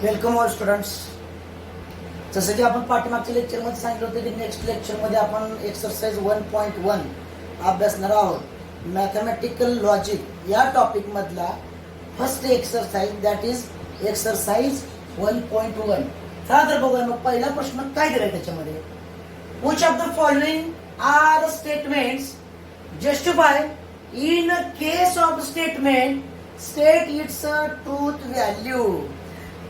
Welcome all students. जसं की आपण पाठीमागच्या लेक्चरमध्ये सांगितलं होतं की नेक्स्ट लेक्चरमध्ये आपण एक्सरसाइज 1.1 अभ्यासणार आहोत. मॅथमॅटिकल लॉजिक या टॉपिकमधला first exercise that is exercise 1.1. चला तर बघूया मग पहिला प्रश्न काय दिलाय त्याच्यामध्ये. Which of the following are statements justify in a case of statement state its truth value.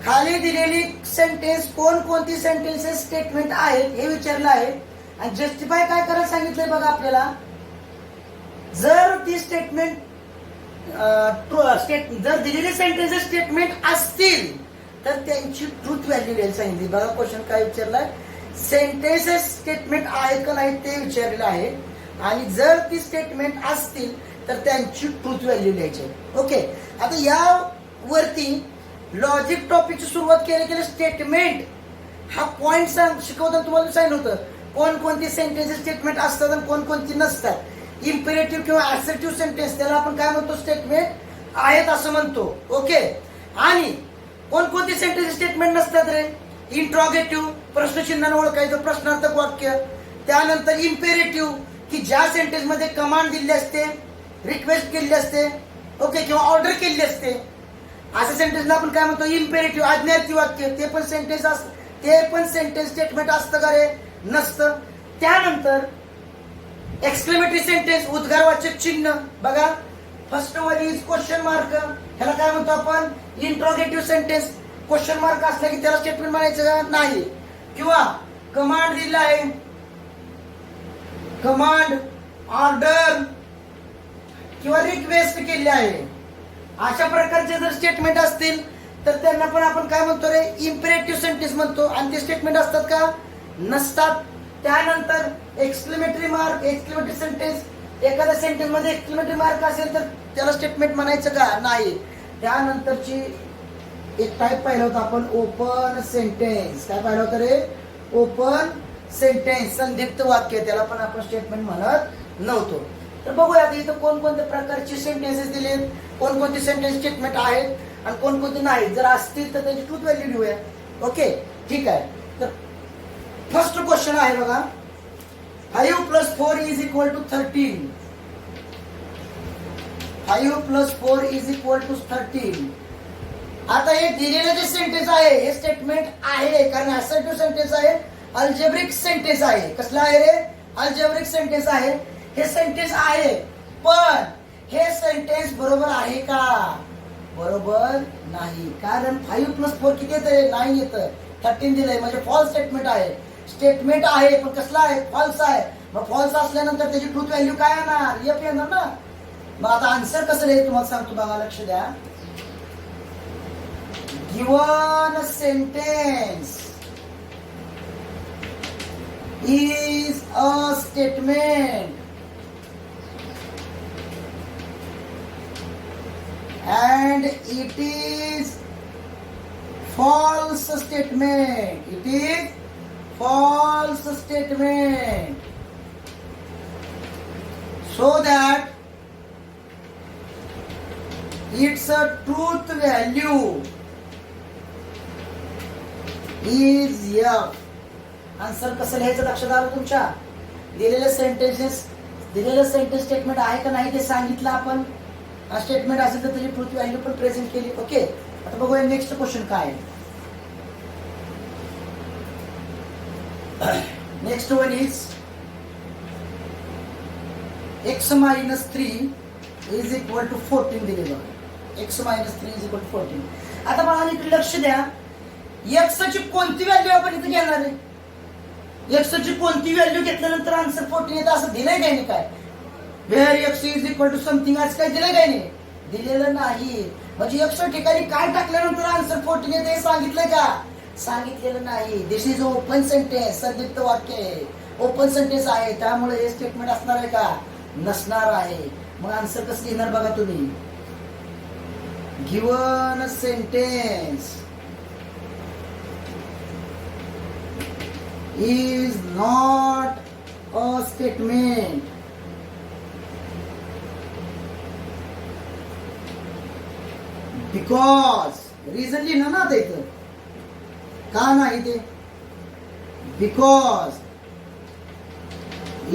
खाली दिलेली सेंटेन्स कोणती सेंटेन्सेस स्टेटमेंट आहेत हे विचारलं आहे आणि जस्टिफाय काय करायला सांगितलंय बघा आपल्याला. जर ती स्टेटमेंट जर दिलेली सेंटेन्सेस स्टेटमेंट असतील तर त्यांची ट्रूथ व्हॅल्यू द्यायला सांगितली. बघा क्वेश्चन काय विचारलाय, सेंटेन्सेस स्टेटमेंट आहेत का नाही ते विचारलेलं आहे आणि जर ती स्टेटमेंट असतील तर त्यांची ट्रूथ व्हॅल्यू द्यायची. ओके, आता या वरती लॉजिक टॉपिकची सुरुवात केली स्टेटमेंट हा पॉइंट शिकवताना तुम्हाला सांगितलं होतं कोणकोणती सेंटेन्स स्टेटमेंट असतात आणि कोणकोणती नसतात. इम्पेरेटिव्ह किंवा ऍसर्टिव्ह सेंटेन्स त्याला आपण काय म्हणतो, स्टेटमेंट आहेत असं म्हणतो. ओके, आणि कोणकोणती सेंटेन्स स्टेटमेंट नसतात रे, इंट्रॉगेटिव्ह प्रश्नचिन्हाने ओळखायचं प्रश्नार्थक वाक्य. त्यानंतर इम्पेरेटिव्ह की ज्या सेंटेन्स मध्ये कमांड दिली असते, रिक्वेस्ट केली असते, ओके, किंवा ऑर्डर केली असते अशा सेंटेन्सला आपण काय म्हणतो इम्पेरेटिव्ह आज्ञार्थी वाक्य. ते पण सेंटेन्स स्टेटमेंट असतं का रे, नसतं. त्यानंतर एक्सक्लेमेटरी सेंटेन्स उद्गारवाचक चिन्ह. बघा first one is question mark, ह्याला काय म्हणतो आपण इंट्रोगेटिव्ह सेंटेन्स. क्वेश्चन मार्क असला की त्याला स्टेटमेंट म्हणायचं का नाही. किंवा कमांड दिला आहे, कमांड ऑर्डर किंवा रिक्वेस्ट केली आहे, अशा प्रकारचे जर स्टेटमेंट असतील तर त्यांना पण आपण काय म्हणतो रे, इम्पेरेटिव्ह सेंटेन्स म्हणतो. आणि ते स्टेटमेंट असतात का, नसतात. त्यानंतर एक्सक्लेमेटरी मार्क, एक्सक्लेमेटरी सेंटेन्स, एखाद्या सेंटेन्स मध्ये एक्सक्लेमेटरी मार्क असेल तर त्याला स्टेटमेंट म्हणायचं का, नाही. त्यानंतरची एक टाईप पाहिलं होतं आपण ओपन सेंटेन्स. काय पाहिलं होतं रे, ओपन सेंटेन्स, संदिग्ध वाक्य, त्याला पण आपण स्टेटमेंट म्हणत नव्हतो. तर बघूया आता इथं कोणकोणत्या प्रकारचे सेंटेन्सेस दिलेत, कोणकोणते सेंटेन्स स्टेटमेंट आहेत आणि कोणकोणते नाही. जर असतील तर त्याची ट्रूथ व्हॅल्यू लिहूया. ओके, ठीक आहे. तर फर्स्ट क्वेश्चन आहे बघा, 5 + 4 = 13. 5 + 4 = 13. आता हे दिलेलं जे सेंटेन्स आहे हे स्टेटमेंट आहे कारण असर्टिव्ह सेंटेन्स आहे, अल्जेब्रिक सेंटेन्स आहे. कसला आहे रे, अल्जेब्रिक सेंटेन्स आहे. हे सेंटेन्स आहे पण हे सेंटेन्स बरोबर आहे का, बरोबर नाही. कारण 5 + 4 किती येतं, 9 येतं. 13 दिलंय म्हणजे फॉल्स स्टेटमेंट आहे. स्टेटमेंट आहे पण कसला आहे, फॉल्स आहे. मग फॉल्स असल्यानंतर त्याची ट्रूथ व्हॅल्यू काय येणार, एफ येणार ना. मग आता आन्सर कसं लिहायचं तुम्हाला सांगतो बघा, लक्ष द्या. Given sentence is a statement and it is false statement. It is false statement so that its a truth value is F. Answer कसं लिहायचं लक्षात आलं तुमच्या. दिलेले सेंटेन्स स्टेटमेंट आहे का नाही ते सांगितलं आपण. स्टेटमेंट असेल तर त्याची ट्रूथ व्हॅल्यू पण प्रेझेंट केली. ओके, आता बघूया नेक्स्ट क्वेश्चन काय. नेक्स्ट वन इज x - 3 = 14 दिले बघा. x - 3 = 14. आता मला इकडे लक्ष द्या, x ची कोणती व्हॅल्यू आपण इथे घेणार आहे. x ची कोणती व्हॅल्यू घेतल्यानंतर आन्सर 14 येतं असं दिलंय काय नाही. काय वेअर x = समथिंग आज काय दिलंय काय नाही, दिलेलं नाही. म्हणजे x ठिकाणी काय टाकल्यानंतर आन्सर 14 येते हे सांगितलंय का, सांगितलेलं नाही. दिस इज ओपन सेंटेन्स, संदिग्ध वाक्य आहे, ओपन सेंटेन्स आहे. त्यामुळे हे स्टेटमेंट असणार आहे का, नसणार आहे. मग आन्सर कसं लिहिणार बघा तुम्ही. Given sentence is not a statement because reason लिहिलं ना आता इथं का नाही ते? Because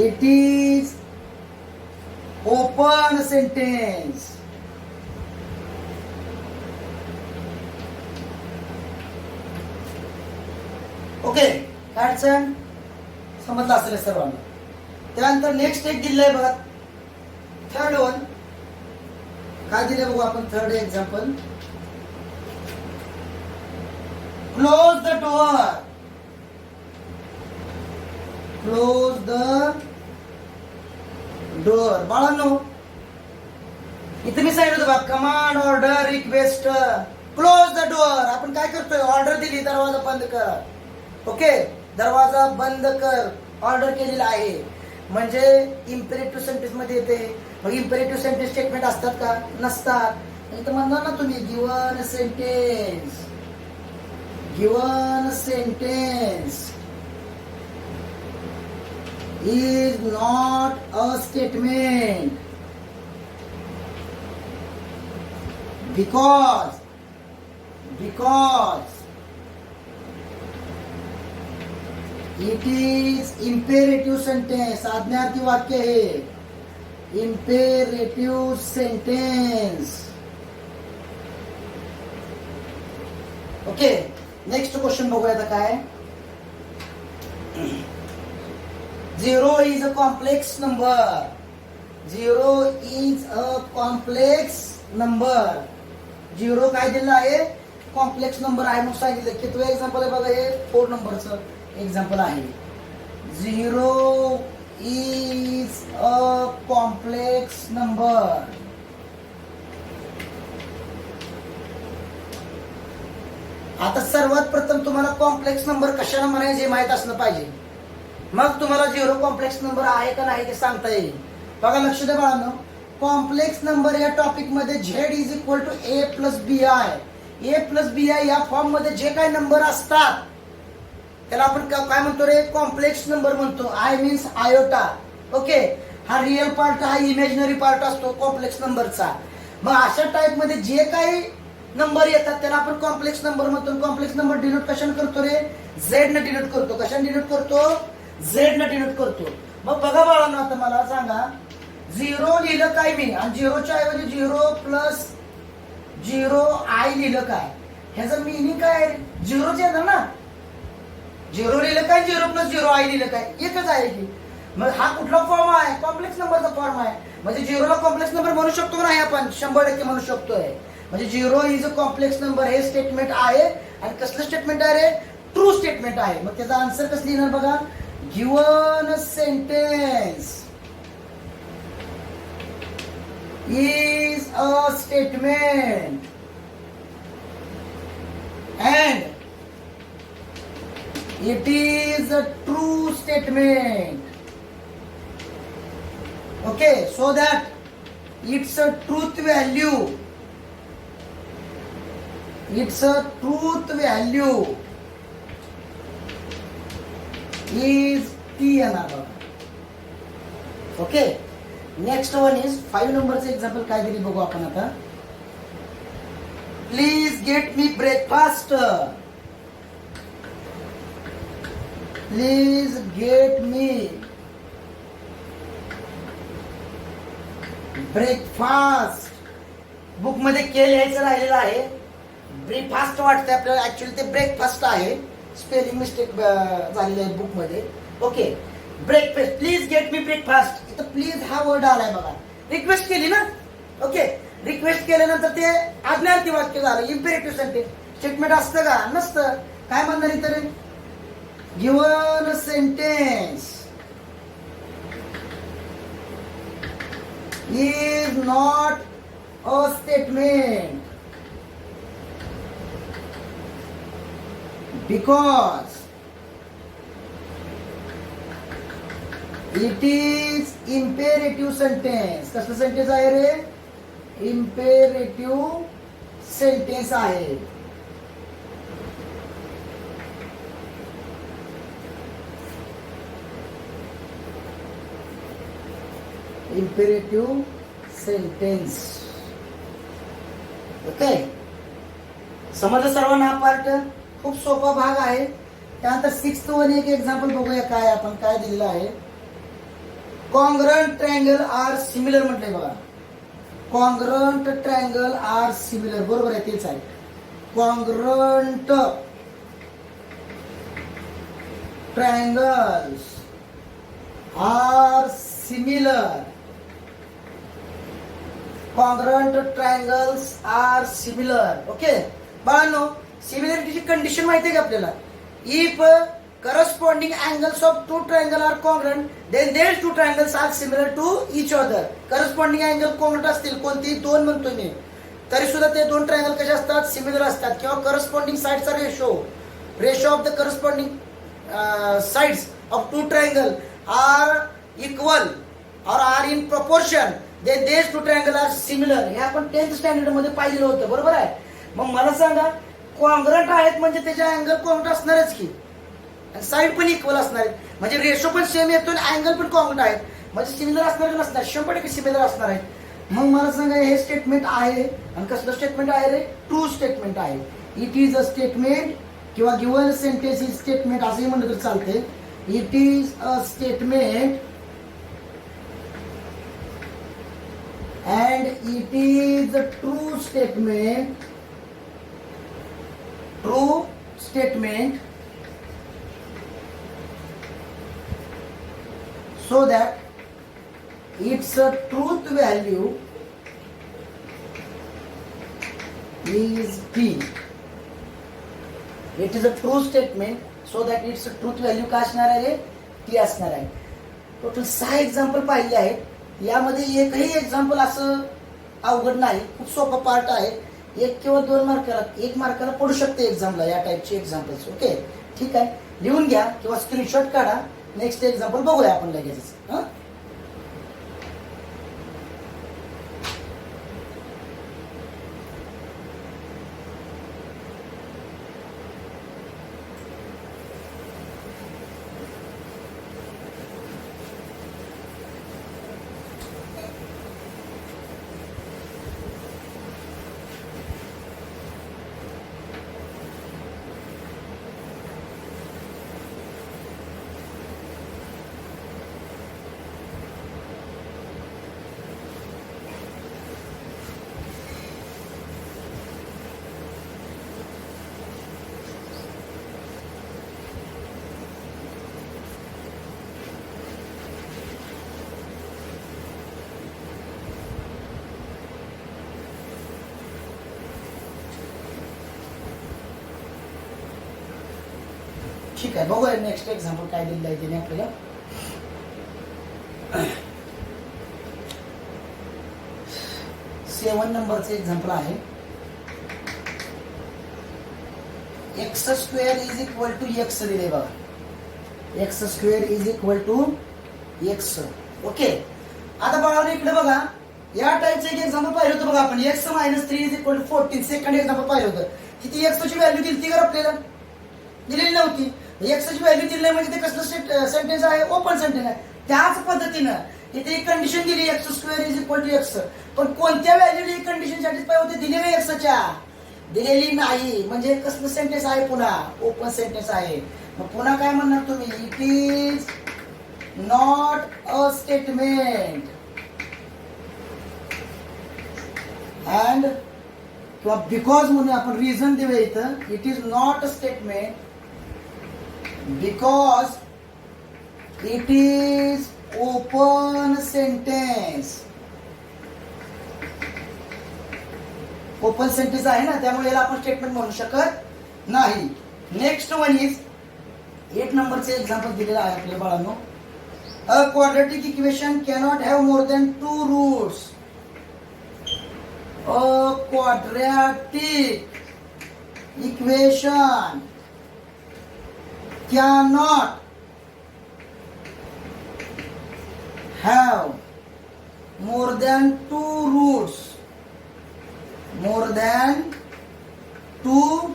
it is open sentence. Okay, काय अडचण? समजलं असेल सर्वांना. त्यानंतर नेक्स्ट एक दिलंय बघा, थर्ड वन. काय दिलंय बघू आपण third example. Close the door. Close the door. बाळांनो, इथे मी सांगितलं बघा, command, order, request, close the door. आपण काय करतोय? ऑर्डर दिली, दरवाजा बंद कर. ओके, दरवाजा बंद कर, ऑर्डर केलेला आहे. म्हणजे इम्पेरेटिव्ह सेंटेन्स मध्ये येते. मग इम्पेरेटिव्ह सेंटेन्स स्टेटमेंट असतात का? नसतात. इथं म्हणणार ना तुम्ही, given sentence. Given sentence is not a statement because it is imperative sentence. आज्ञार्थी वाक्य है, imperative sentence. Okay, next question बघूया आता काय. 0 is a complex number. 0 is a complex number. 0 काय दिलं आहे? कॉम्प्लेक्स नंबर आहे. मग सांगितलं की तो एक्झाम्पल आहे बघा, हे 4 नंबरचं एक्झाम्पल आहे. 0 is a complex number. आता सर्वात प्रथम तुम्हाला कॉम्प्लेक्स नंबर कशाला म्हणायचे हे माहित असलं पाहिजे. मग तुम्हाला 0 कॉम्प्लेक्स नंबर आहे का नाही ते सांगता येईल. बघा, लक्ष द्या बाळांनो, कॉम्प्लेक्स नंबर या टॉपिक मध्ये Z is equal to A plus BI. A plus BI या फॉर्म मध्ये जे काही नंबर असतात त्याला आपण काय म्हणतो रे? कॉम्प्लेक्स नंबर म्हणतो. I means iota. ओके, हा रिअल पार्ट, हा इमॅजिनरी पार्ट असतो कॉम्प्लेक्स नंबरचा. मग अशा टाइप मध्ये जे काही नंबर येतात त्याला आपण कॉम्प्लेक्स नंबर म्हणतो. कॉम्प्लेक्स नंबर डिनोट कशाने करतो रे? Z ने डिनोट करतो. कशाने डिनोट करतो? Z ने डिनोट करतो. मग बघा बाळांनो, आता मला सांगा, 0 लिहिलं काय मी, आणि 0च्या ऐवजी 0 प्लस 0 I लिहिलं काय? ह्याचं मिनिंग काय? 0च येणार ना. 0 लिहिलं काय, 0 प्लस 0 I लिहिलं काय? एकच आहे की. मग हा कुठला फॉर्म आहे? कॉम्प्लेक्स नंबरचा फॉर्म आहे. म्हणजे 0 ला कॉम्प्लेक्स नंबर म्हणू शकतो का नाही? आपण 100% म्हणू शकतोय. म्हणजे 0 इज अ कॉम्प्लेक्स नंबर हे स्टेटमेंट आहे. आणि कसलं स्टेटमेंट आहे रे? ट्रू स्टेटमेंट आहे. मग त्याचा आन्सर कसं लिहिणार बघा, given sentence is a statement and it is a true statement. Okay, so that it's a truth value. It's a truth value is T another. Okay. Next one is 5 नंबरचं example काय दिली बघू आपण आता. Please get me breakfast. Please get me breakfast. Book मध्ये के लिहायचं राहिलेलं आहे. ब्रेकफास्ट वाटतंय आपल्याला, ऍक्च्युअली ते ब्रेकफास्ट आहे. स्पेलिंग मिस्टेक झालेली आहे बुक मध्ये. Okay, breakfast. Please get me breakfast. इथं प्लीज हा वर्ड आलाय बघा. रिक्वेस्ट केली ना. ओके, रिक्वेस्ट केल्यानंतर ते आज्ञार्थी वाक्य झालं. इम्पेरेटिव्ह सेंटेन्स स्टेटमेंट असतं का? नसतं. काय म्हणणार इथं? Given sentence is not a statement because it is imperative sentence. कसलं सेंटेन्स आहे रे? इम्पेरेटिव्ह सेंटेन्स आहे. Imperative sentence. ओके, समजलं सर्वांना हा पार्ट? खूप सोपा भाग आहे. त्यानंतर 6th वन एक एक्झाम्पल बघूया काय आपण काय दिलेलं आहे. कॉन्ग्रंट ट्रायंगल आर सिमिलर म्हटलंय बघा. कॉन्ग्रंट ट्रायंगल आर सिमिलर, बरोबर आहे, तेच आहे. Congruent triangles are similar. Congruent triangles are similar. Okay बाळांनो, सिमिलरिटीची कंडिशन माहिती आहे का आपल्याला? If corresponding angles of two triangles are congruent, then these two triangles are similar to each other. corresponding angle congruent असतील, कोणती दोन म्हणतोय मी, तरी सुद्धा ते दोन ट्रायंगल कसे असतात? सिमिलर असतात. किंवा corresponding sides ratio of the corresponding sides of two triangle are equal or are in proportion, then these two triangle are similar. हे आपण 10th स्टँडर्ड मध्ये पाहिलेलं होतं, बरोबर आहे. मग मला सांगा, कॉन्ग्रंट आहेत म्हणजे त्याचे अँगल कॉन्ग्रंट असणारच की, आणि साईड पण इक्वल असणार आहे, म्हणजे रेशो पण सेम येतो आणि अँगल पण कॉन्ग्रंट आहेत, म्हणजे सिमिलर असणार की नसणार? 100% सिमिलर असणार आहे. मग मला सांगा, हे स्टेटमेंट आहे आणि कसलं स्टेटमेंट आहे रे? ट्रू स्टेटमेंट आहे. इट इज अ स्टेटमेंट किंवा गिव्हन सेंटेन्स इज स्टेटमेंट असंही म्हणलं तर चालते. It is a statement and it is a true statement so that its truth value is P. It is a true statement so that its truth value काय असणार आहे? P असणार आहे. Total 6 example पाहिले आहेत. यामध्ये एकही एक्झाम्पल असं अवघड नाही, खूप सोपा पार्ट आहे. 1 किंवा 2 मार्काला, 1 मार्काला पडू शकते एक्झामला या टाईपचे एक्झाम्पल्स. ओके ठीक आहे, लिहून घ्या किंवा स्क्रीनशॉट काढा. नेक्स्ट एक्झाम्पल बघूया आपण लगेच. ठीक आहे, बघूया नेक्स्ट एक्झाम्पल काय दिलेलं आहे त्याने आपल्याला. सेवन नंबरचं एक्झाम्पल आहे. X square is equal to x दिले बघा. X square is equal to x. Okay, आता बघा इकडे बघा, या टाईपचं एक एक्झाम्पल पाहिलं होतं बघा आपण. X minus 3 is equal to 14. Second example पाहिलं होतं. किती एक्सची व्हॅल्यू दिली का आपल्याला? दिलेली नव्हती. एक्सची व्हॅल्यू दिली नाही म्हणजे ते कसलं सेंटेन्स आहे? ओपन सेंटेन्स आहे. त्याच पद्धतीनं इथे एक कंडिशन दिली, x square is equal to x. पण कोणत्या व्हॅल्यूला ही कंडिशन सॅटिस्फाय होते? दिलेली एक्सच्या दिलेली नाही, म्हणजे कसलं सेंटेन्स आहे? पुन्हा ओपन सेंटेन्स आहे. मग पुन्हा काय म्हणणार तुम्ही? It is not a statement and किंवा बिकॉज म्हणून आपण रिझन देऊया इथं. It is not a statement because it is open sentence. Open sentence आहे ना, त्यामुळे याला आपण स्टेटमेंट म्हणू शकत नाही. नेक्स्ट वन इज 8 नंबरचे एक्झाम्पल दिलेलं आहे आपल्या बाळांनो. A quadratic equation cannot have more than 2 roots. A quadratic equation cannot have more than 2 roots. More than 2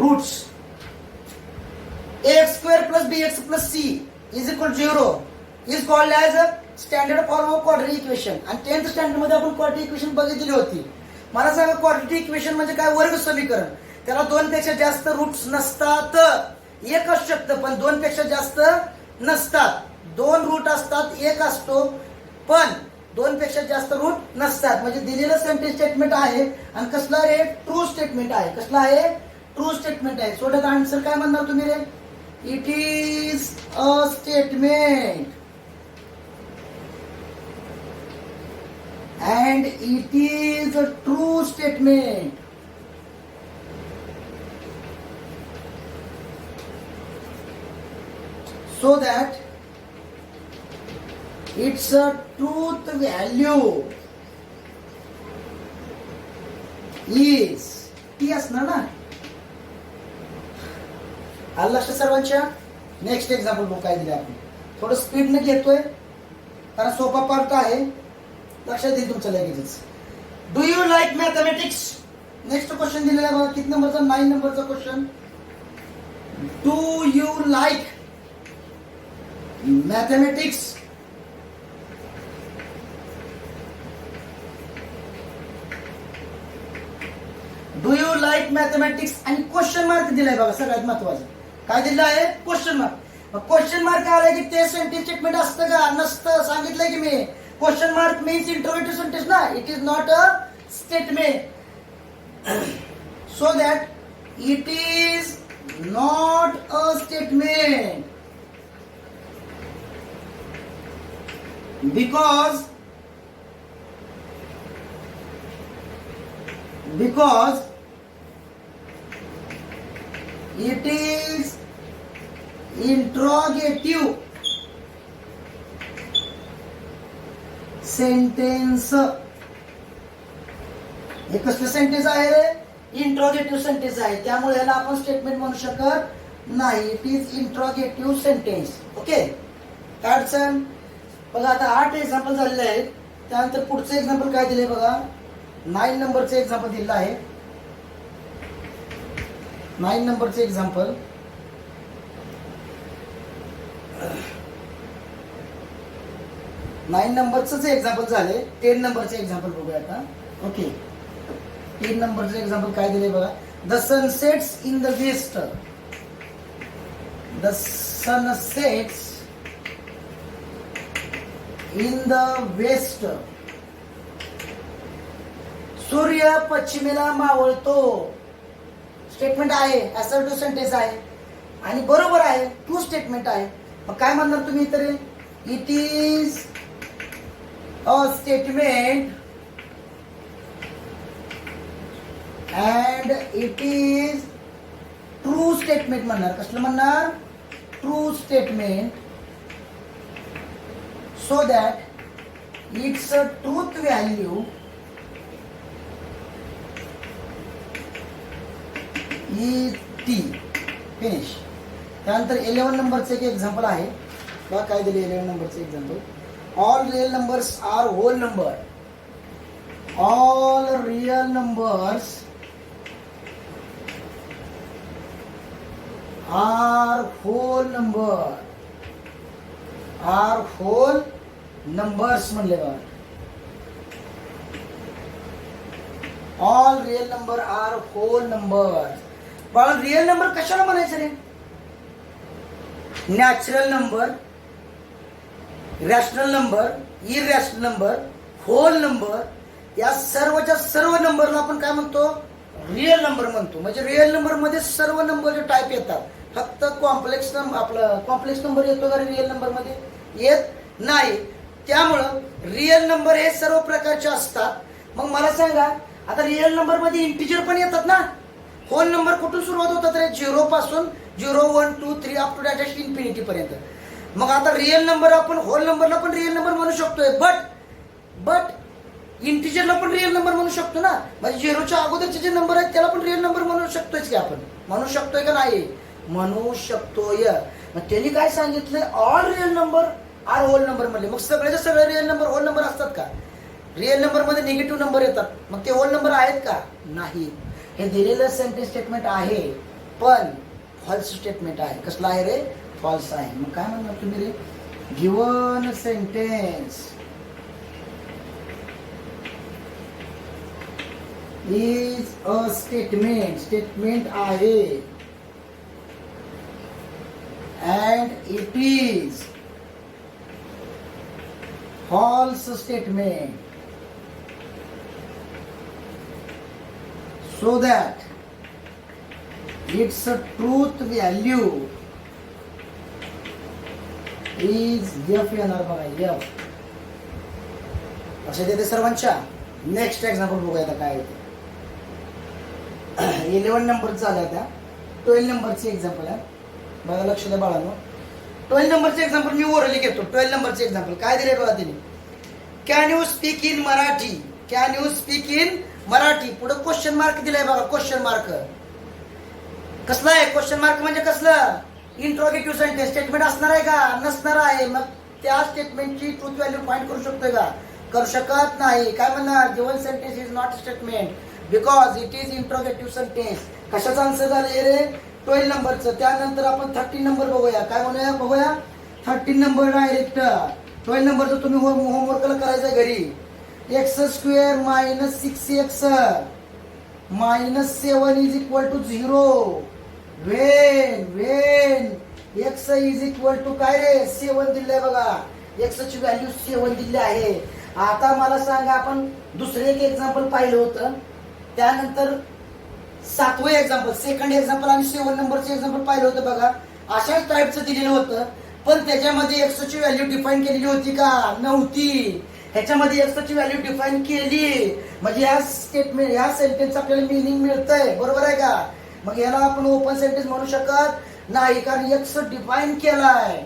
roots. Ax square plus bx plus c is equal to 0 is called as a standard form of quadratic equation. आणि 10th standard मध्ये आपण quadratic equation बघितली होती. मला सांगा quadratic equation म्हणजे काय? वर्ग समीकरण. त्याला 2 पेक्षा जास्त रूट्स नसतात. एक असू शकतं पण 2 पेक्षा जास्त नसतात. 2 रूट असतात, एक असतो पण 2 पेक्षा जास्त रूट नसतात. म्हणजे दिलेलं सेंटेन्स स्टेटमेंट आहे आणि कसला रे? ट्रू स्टेटमेंट आहे. कसला आहे? ट्रू स्टेटमेंट आहे. सो त्याचा आन्सर काय म्हणणार तुम्ही रे? It is a statement and it is a true statement. So that its a truth value is ती असणार ना. आलं लक्षात सर्वांच्या? नेक्स्ट एक्झाम्पल बघू काय दिलं आपण. थोडं स्पीडने घेतोय कारण सोपा पार्ट आहे. लक्षात येईल तुमच्या लगेचच. Do you like mathematics? Next question दिलेला आहे बघा. किती नंबरचा? 9 नंबरचा question. Do you like mathematics? Do you like mathematics आणि क्वेश्चन मार्क दिलाय बघा. सगळ्यात महत्वाचं काय दिलं आहे? Question mark. क्वेश्चन मार्क आलाय की ते सेंटेन्स स्टेटमेंट असतं का? नसतं. सांगितलंय की मी. Question mark means interrogative sentence na. It is not a statement. So that it is not a statement. Because it is interrogative sentence. हे कसलं सेंटेन्स आहे रे? इंट्रोगेटिव्ह सेंटेन्स आहे. त्यामुळे याला आपण स्टेटमेंट म्हणू शकत नाही. It is interrogative sentence. Okay. काय अडचण? बघा आता 8 एक्झाम्पल झालेले आहेत. त्यानंतर पुढचं एक्झाम्पल काय दिलंय बघा. 9 नंबरचं एक्झाम्पल दिलं आहे. 9 नंबरचं एक्झाम्पल. 9 नंबरच एक्झाम्पल झाले. 10 नंबरचे एक्झाम्पल बघूया आता. ओके. 10 नंबरचं एक्झाम्पल काय दिले बघा. The sun sets in the west. The sun sets in the west. सूर्य पश्चिमेला मावळतो. स्टेटमेंट आहे. असर्टिव्ह सेंटेन्स आहे आणि बरोबर आहे. ट्रू स्टेटमेंट आहे. मग काय म्हणणार तुम्ही इतर? It is a statement and it is true statement म्हणणार. कसलं म्हणणार? True statement. so that its a truth value is t. Finish. त्यानंतर 11 नंबरचं एक एक्झाम्पल आहे बघा. काय दिले 11 नंबरचं example. All real numbers are whole number. All real numbers are whole number. Are whole numbers म्हणले बघा. All real number are whole numbers. पण रिअल नंबर कशाला म्हणायचं रे? Natural number, rational number, irrational number, whole number, या सर्वच्या सर्व नंबरला आपण काय म्हणतो? रिअल नंबर म्हणतो. म्हणजे रिअल नंबर मध्ये सर्व नंबरचे टाईप येतात. फक्त कॉम्प्लेक्स नंबर, आपलं कॉम्प्लेक्स नंबर येतो का रिअल नंबर मध्ये? येत नाही. त्यामुळं रिअल नंबर हे सर्व प्रकारचे असतात. मग मला सांगा, आता रिअल नंबर मध्ये इंटिजर पण येतात ना? होल नंबर कुठून सुरुवात होतात रे? 0 पासून 0, 1, 2, 3 अप टू डॅश इन्फिनिटी पर्यंत. मग आता रिअल नंबर आपण होल नंबरला पण रिअल नंबर म्हणू शकतोय, बट इंटिजरला पण रिअल नंबर म्हणू शकतो ना. म्हणजे 0च्या अगोदरचे जे नंबर आहेत त्याला पण रिअल नंबर म्हणू शकतोय की आपण? म्हणू शकतोय का नाही? म्हणू शकतोय. मग त्यांनी काय सांगितलंय? All real number are whole number म्हणले. मग सगळ्याचे सगळे रिअल नंबर होल नंबर असतात का? रिअल नंबर मध्ये निगेटिव्ह नंबर येतात, मग ते होल नंबर आहेत का? नाही. हे दिलेलं सेंटेन्स स्टेटमेंट आहे पण फॉल्स स्टेटमेंट आहे. कसला आहे रे? फॉल्स आहे. मग काय म्हणणार तुम्ही रे? Given sentence is a statement आहे and it is false statement, so that its truth value is F येणार बघा F. लक्षात येते सर्वांच्या. नेक्स्ट एक्झाम्पल बघूया आता काय आहे. 11 नंबर झाला त्या 12 नंबरची एक्झाम्पल आहे बघा. लक्ष द्या बाळांनो. 12 नंबरचे एक्झाम्पल मी ओरली घेतो. 12 नंबरचे एक्झाम्पल काय दिले बघा तिने. Can you speak in Marathi. Can you speak in Marathi. पुढे क्वेश्चन मार्क दिलाय बघा. क्वेश्चन मार्क कसला आहे. क्वेश्चन मार्क म्हणजे कसलं. इंट्रोगेटिव्ह सेंटेन्स स्टेटमेंट असणार आहे का नसणार आहे. मग त्या स्टेटमेंटची ट्रूथ व्हॅल्यू फाइंड करू शकतोय का करू शकत नाही. काय म्हणणार given sentence is not statement because it is interrogative sentence. कशाचा आन्सर झालं रे 12 नंबरचं. त्यानंतर आपण 13 नंबर बघूया. काय म्हणूया बघूया 13 नंबर डायरेक्ट 12 नंबरचं तुम्ही होमवर्कला करायचं घरी. x² - 6x -7 is equal to 0 when x is equal to काय रे 7 दिलंय बघा. x ची व्हॅल्यू 7 दिली आहे. आता मला सांगा आपण दुसरे एक एक्झाम्पल पाहिलं होतं. त्यानंतर 7वं एक्झाम्पल सेकंड एक्झाम्पल आणि 7 नंबरचं एक्झाम्पल पाहिलं होतं बघा. अशाच टाईपचं दिलेलं होतं पण त्याच्यामध्ये x ची व्हॅल्यू डिफाईन केलेली होती का नव्हती. ह्याच्यामध्ये x ची व्हॅल्यू डिफाईन केली म्हणजे या स्टेटमेंट या सेंटेन्स आपल्याला मिनिंग मिळतंय. बरोबर आहे का. मग याला आपण ओपन सेंटेन्स म्हणू शकत नाही कारण x डिफाईन केलाय.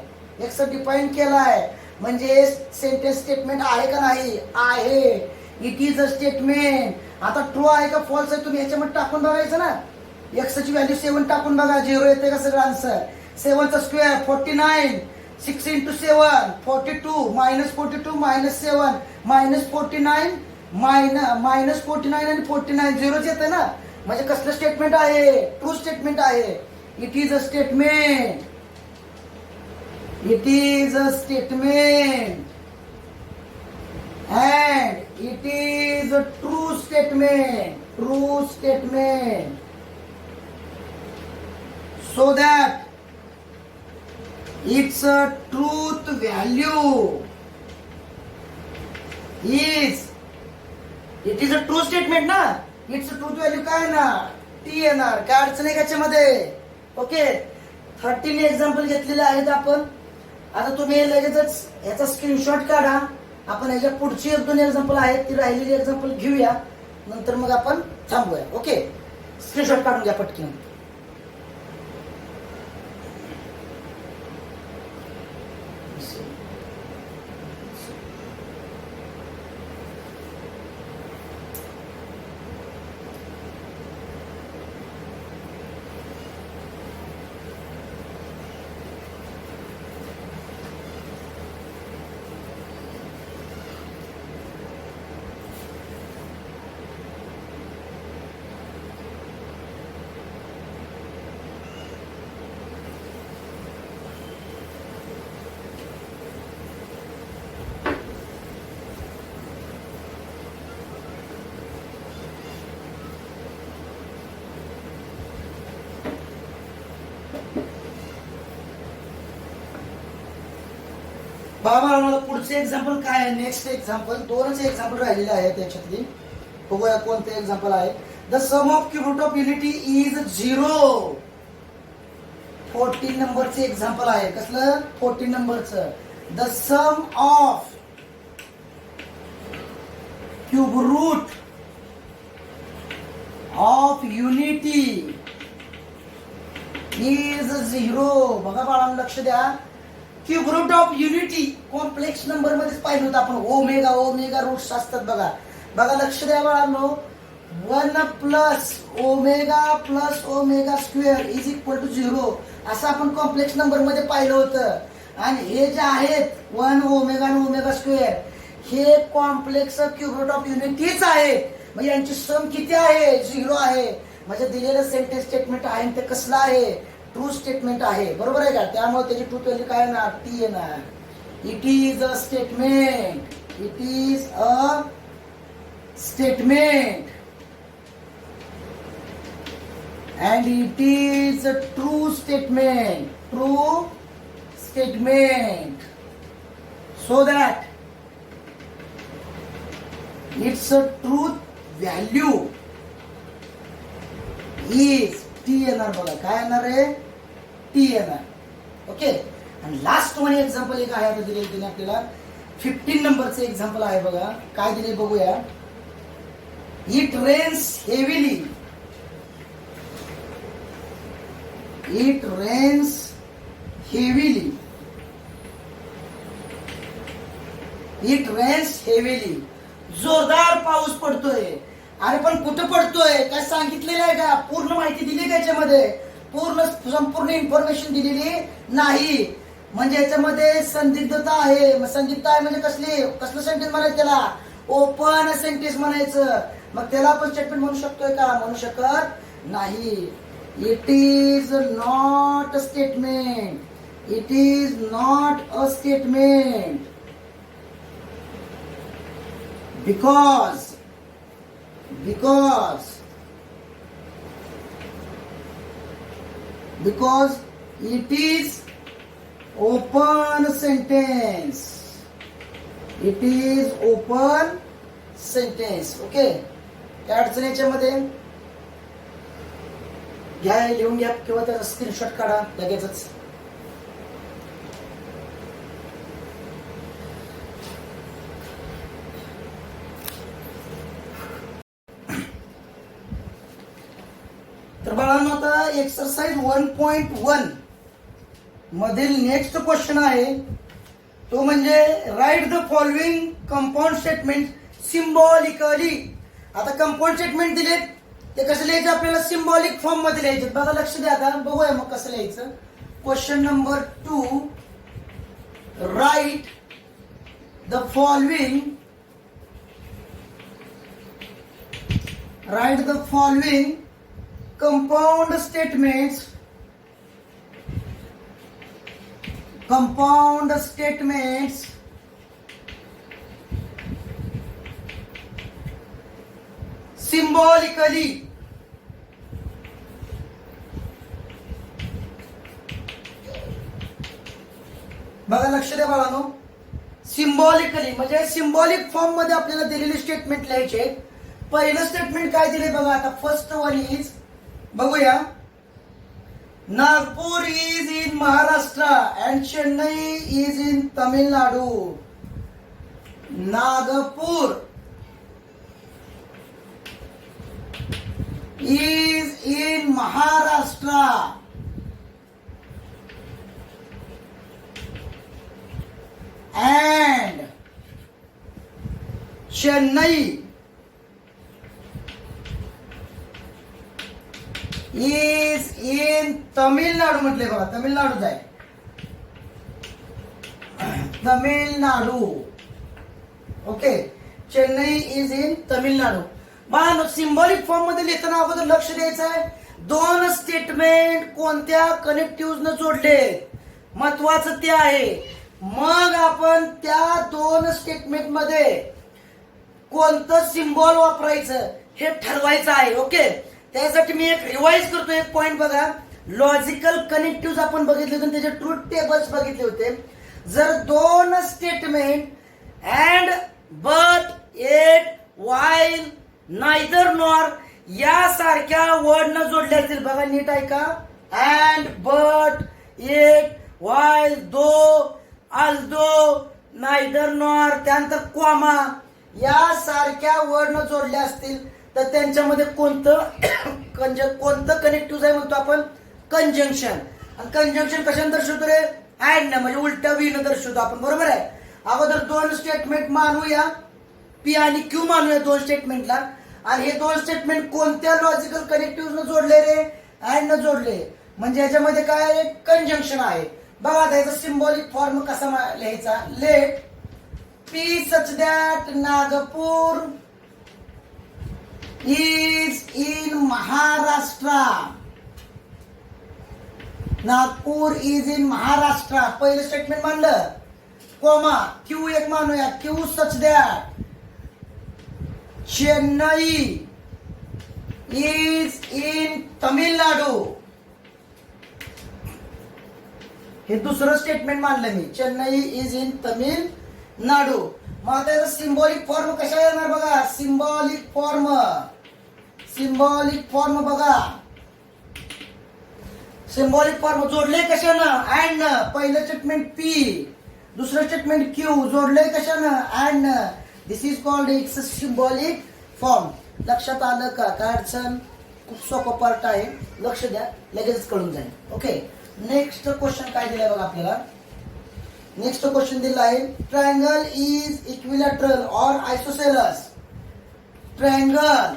x डिफाईन केलाय म्हणजे सेंटेन्स स्टेटमेंट आहे का नाही आहे. It is a statement. आता ट्रू आहे का फॉल्स आहे तुम्ही याच्यामध्ये टाकून बघायचं ना. x ची व्हॅल्यू 7 टाकून बघा 0 येते का सगळं आन्सर. 7 चा स्क्वेअर 49 6 × 7 42 -42 -7 -49 -49 आणि 49 झिरोच येते ना. म्हणजे कसलं स्टेटमेंट आहे ट्रू स्टेटमेंट आहे. It is a statement. It is a statement and it is a true statement so that its truth value is it is a true statement ना. its truth value काय ना T येणार. काय अडचण आहे त्याच्यामध्ये. Okay 13 example घेतलेले आहेत आपण. आता तुम्ही लगेचच याचा स्क्रीनशॉट काढा. आपण याच्या पुढची 1-2 एक्झाम्पल आहेत ती राहिलेली एक्झाम्पल घेऊया नंतर मग आपण थांबूया. ओके स्क्रीनशॉट काढून घ्या पटकन. बाबा मला पुढचे एक्झाम्पल काय आहे. नेक्स्ट एक्झाम्पल 2च एक्झाम्पल राहिलेले आहेत त्याच्यातली. बघूया कोणते एक्झाम्पल आहे. The sum of cube root of unity is 0. 14 नंबरचे एक्झाम्पल आहे. कसलं 14 नंबरचं. The sum of cube root of unity is 0. बघा बाळांनो लक्ष द्या. Cube root of unity complex number मध्येच पाहिलं होतं आपण. ओमेगा रूट्स असतात बघा. बघा लक्ष द्या बाळांनो. 1 + ओमेगा इज इक्वल टू 0 असं आपण कॉम्प्लेक्स नंबर मध्ये पाहिलं होतं. आणि हे जे आहेत 1 ओमेगा आणि ओमेगा² हे कॉम्प्लेक्स क्यूब रूट ऑफ युनिटीच आहेत. म्हणजे यांची सम किती आहे 0 आहे. म्हणजे दिलेलं सेंटेन्स स्टेटमेंट आहे ते कसलं आहे ट्रू स्टेटमेंट आहे. बरोबर आहे का. त्यामुळे त्याची ट्रूथ व्हॅल्यू काय येणार टी येणार. It is a statement. It is a statement and it is a true statement, so that its a truth value is T येणार बघा, काय येणार आहे, टी येणार. ओके. आणि लास्ट वन एक्झाम्पल एक आहे आता दिले आपल्याला 15 नंबरचं एक्झाम्पल आहे बघा, काय दिले बघूया. It rains heavily, it rains heavily, it rains heavily. जोरदार पाऊस पडतोय. अरे पण कुठं पडतोय, काय सांगितलेलं आहे का, पूर्ण माहिती दिली का याच्यामध्ये, संपूर्ण इन्फॉर्मेशन दिलेली नाही. म्हणजे याच्यामध्ये संदिग्धता आहे. संदिग्धता आहे म्हणजे कसलं सेंटेन्स म्हणायचं त्याला, ओपन सेंटेन्स म्हणायचं. मग त्याला आपण स्टेटमेंट म्हणू शकतोय का, म्हणू शकत नाही. It is not a statement, it is not a statement because it is open sentence, it is open sentence. Okay. काय अडचण याच्यामध्ये घ्या, लिहून घ्या किंवा त्याचा स्क्रीनशॉट काढा लगेचच. तर बाळांनो आता एक्सरसाइज 1.1 मधील नेक्स्ट क्वेश्चन आहे तो म्हणजे write the following compound statement symbolically. आता कंपाऊंड स्टेटमेंट दिले ते कसं लिहायचं आपल्याला, सिम्बॉलिक फॉर्म मध्ये लिहायचे. बघा लक्ष द्या, आता बघूया मग कसं लिहायचं. Question number 2, write the following compound statements symbolically. बघा लक्ष द्या बाळांनो, सिम्बॉलिकली म्हणजे सिम्बॉलिक फॉर्म मध्ये आपल्याला दिलेली स्टेटमेंट लिहायचे. पहिलं स्टेटमेंट काय दिले बघा, आता फर्स्ट वन इज बघूया. Nagpur is in Maharashtra and Chennai is in Tamil Nadu. Nagpur is in Maharashtra and Chennai is in Tamil Nadu. म्हटले बघा, तमिळनाडूच आहे, Tamil Nadu. Okay. Chennai is in Tamil Nadu. बघा सिम्बॉलिक फॉर्म मध्ये लिहिताना अगोदर लक्ष द्यायचं आहे, दोन स्टेटमेंट कोणत्या कनेक्टिव्ह न जोडले, महत्वाचं ते आहे. मग आपण त्या दोन स्टेटमेंट मध्ये कोणतं सिम्बॉल वापरायचं हे ठरवायचं आहे. ओके. त्यासाठी मी एक रिवाइज करतो, एक पॉइंट बघा. लॉजिकल कनेक्टिव्ह आपण बघितले होते, त्याचे ट्रूथ टेबल्स बघितले होते. जर दोन statement and, but, yet, while, neither, nor यासारख्या वर्ड न जोडले असतील, बघा नीट ऐका, and, but, yet, while, though, although, neither, nor, त्यानंतर कॉमा यासारख्या वर्ड न जोडले असतील तर त्यांच्यामध्ये कोणतं कनेक्टिव्ह आहे म्हणतो आपण, कंजंक्शन. आणि कंजंक्शन कशाने दर्शवतो रे, ऍड न, म्हणजे उलट्या वी न दर्शवतो आपण. बरोबर आहे. अगोदर दोन स्टेटमेंट मानूया, पी आणि क्यू मानूया दोन स्टेटमेंटला. आणि हे दोन स्टेटमेंट कोणत्या लॉजिकल कनेक्टिव्ह न जोडले रे, ऍड न जोडले, म्हणजे याच्यामध्ये काय आहे, कंजंक्शन आहे. बघा त्याचा सिम्बॉलिक फॉर्म कसा लिहायचा. Let P such that Nagpur is in Maharashtra. Nagpur is in Maharashtra पहिलं स्टेटमेंट मानलं. कोमा क्यू एक मानूया, Q such that Chennai is in Tamil Nadu. हे दुसरं स्टेटमेंट मानलं मी. Chennai is in Tamil Nadu. मग आता याचा सिम्बॉलिक फॉर्म कशा येणार बघा. सिम्बॉलिक फॉर्म बघा. सिम्बॉलिक फॉर्म जोडले कशानं. अँड. पहिलं स्टेटमेंट पी, दुसरं स्टेटमेंट क्यू. जोडले कशानं. And. This is called its symbolic form. लक्षात आलं का. काय अडचण. खूप सोपं पार्ट आहे. लक्ष द्या, लगेच कळून जाईल. ओके. नेक्स्ट क्वेश्चन काय दिलाय बघा आपल्याला. नेक्स्ट क्वेश्चन दिला आहे. ट्रायंगल इज इक्विलॅटरल और आयसोसेलस. ट्रायंगल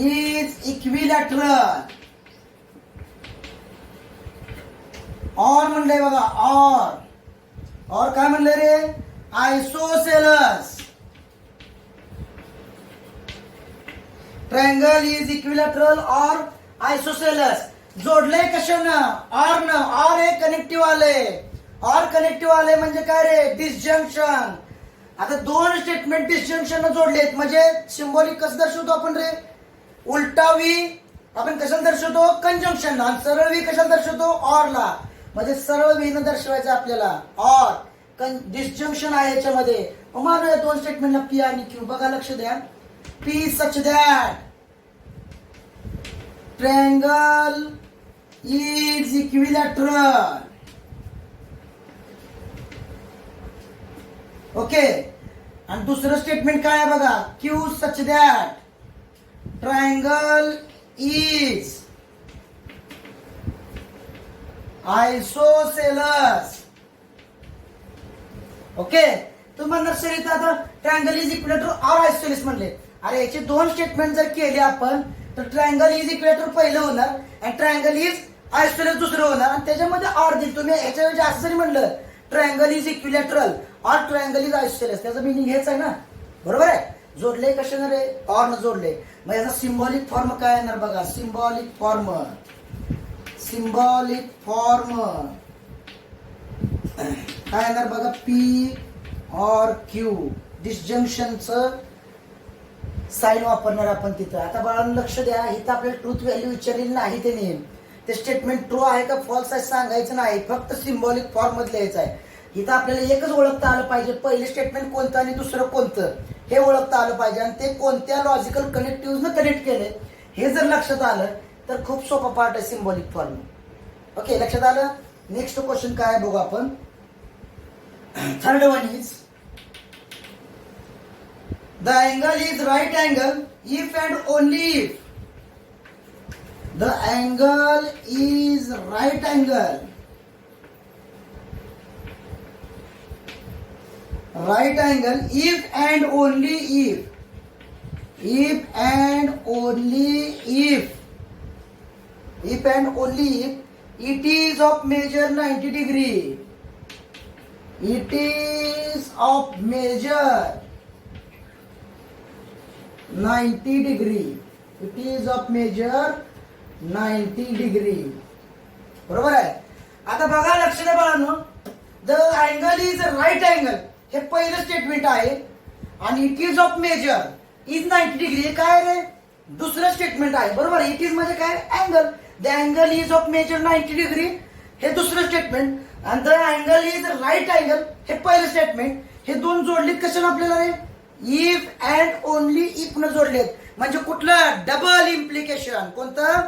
इज इक्विलॅटरल और म्हणलंय बघा. और काय म्हणलंय रे. आयसोसेलस. ट्रायंगल इज इक्विलॅटरल और आयसोसेलस. जोडलंय कशानं. ऑर न. ऑर हे कनेक्टिव्ह आले. ऑर कनेक्टिव्ह आले म्हणजे काय रे. डिसजंक्शन. आता दोन स्टेटमेंट डिसजंक्शन जोडलेत म्हणजे सिम्बॉलिक कसं दर्शवतो आपण रे. उलटा वी आपण कशाला दर्शवतो. कंजंक्शन. आणि सरळ वी कशाला दर्शवतो. ऑरला. म्हणजे सरळ वी न दर्शवायचं आपल्याला. ऑर डिसजंक्शन आहे याच्यामध्ये. मानूया दोन स्टेटमेंटला पी आणि क्यू. बघा लक्ष द्या. P such that triangle is equilateral. Okay. आणि दुसरं स्टेटमेंट काय आहे बघा. Q such that triangle is isosceles. Okay. तुम्ही म्हणणार सर इथं आता ट्रायंगल इज इक्विलॅटर और आयसोसेलस म्हणले. अरे याचे दोन स्टेटमेंट जर केले आपण तर ट्रायंगल इज इक्विलॅटर पहिलं होणार आणि ट्रायंगल इज आयसोसेलस दुसरं होणार. आणि त्याच्यामध्ये ऑर दिली. तुम्ही याच्याऐवजी असं जरी म्हणलं ट्रायंगल इज इक्विलॅटरल और ट्रायंगल इज आयसोसेलस, त्याचं मिनिंग हेच आहे ना. बरोबर आहे. जोडले कशाने रे. ऑर न जोडले. मग याचा सिम्बॉलिक फॉर्म काय येणार बघा. सिम्बॉलिक फॉर्म काय येणार बघा. पी और क्यू. डिसजंक्शनचं साईन वापरणार आपण तिथं. आता बाळांनो लक्ष द्या. इथं आपल्याला ट्रूथ व्हॅल्यू विचारलेली नाही. त्याने ते स्टेटमेंट ट्रू आहे का फॉल्स आहे सांगायचं नाही. फक्त सिम्बॉलिक फॉर्म मध्ये लिहायचं आहे. इथं आपल्याला एकच ओळखता आलं पाहिजे. पहिलं स्टेटमेंट कोणतं आणि दुसरं कोणतं हे ओळखता आलं पाहिजे. आणि ते कोणत्या लॉजिकल कनेक्टिव्हनं कनेक्ट केले हे जर लक्षात आलं तर खूप सोपा पार्ट आहे सिम्बॉलिक फॉर्म. ओके. लक्षात आलं. नेक्स्ट क्वेश्चन काय बघू आपण. Third one is the angle is right angle if and only if the angle is right angle. Right angle if and only if and only if it is of measure 90 degree. It is of measure 90 degree. It is of measure 90 degree. बरोबर आहे. आता बघा लक्ष द्या बाळांनो. The angle is right angle हे पहिलं statement आहे आणि it is of measure is 90 degree हे काय रे. दुसरं स्टेटमेंट आहे. बरोबर. इट इज म्हणजे काय. Angle. The angle is of measure 90 degree हे दुसरं स्टेटमेंट. आणि the angle is right angle हे पहिलं स्टेटमेंट. हे दोन जोडलीत कशाने आपल्याला रे. इफ अँड ओनली इफ न जोडलेत म्हणजे कुठलं. Double implication. कोणतं.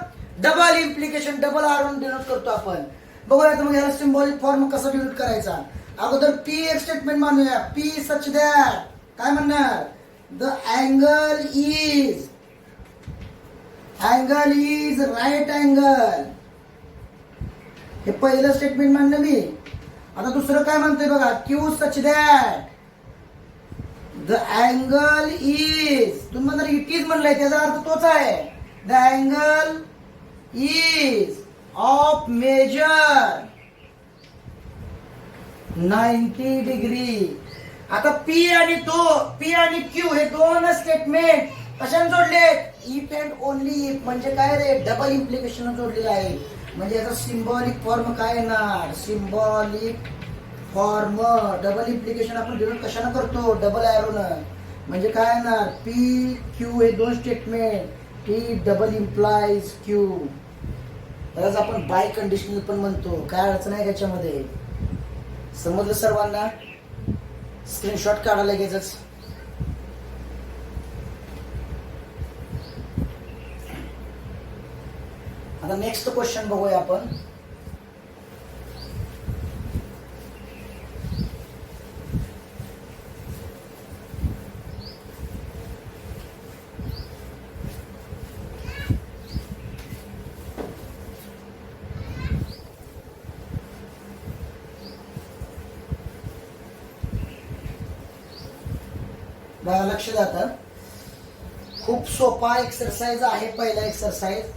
Double implication. डबल आरून डिनोट करतो आपण. बघूया मग याला सिम्बॉलिक फॉर्म कसा डिनोट करायचा. अगोदर पी एक स्टेटमेंट मानूया. पी सच दॅट काय म्हणणार. The angle is right angle हे पहिलं स्टेटमेंट मानलं मी. आता दुसरं काय म्हणतोय बघा. Q such that the angle is. तुम्ही म्हणणार इट इज म्हणलंय त्याचा अर्थ तोच आहे. The angle is of measure 90 degree. आता पी आणि क्यू हे दोन स्टेटमेंट कशाने जोडलेत. इफ अँड ओनली इफ म्हणजे काय रे. डबल इम्प्लिकेशन जोडलेलं आहे. म्हणजे याचा सिम्बॉलिक फॉर्म काय येणार. Symbolic form. डबल इम्प्लिकेशन आपण डिनोट कशाने करतो. डबल एरोनं. म्हणजे काय येणार, पी क्यू हे दोन statement, P double implies Q, त्यालाच आपण बाय कंडिशनल पण म्हणतो. काय अडचण आहे त्याच्यामध्ये? समजलं सर्वांना? स्क्रीनशॉट काढा लगेचच. आता नेक्स्ट क्वेश्चन बघूया आपण. बघा, लक्ष द्या. आता खूप सोपा एक्सरसाइज आहे. पहिला एक्सरसाइज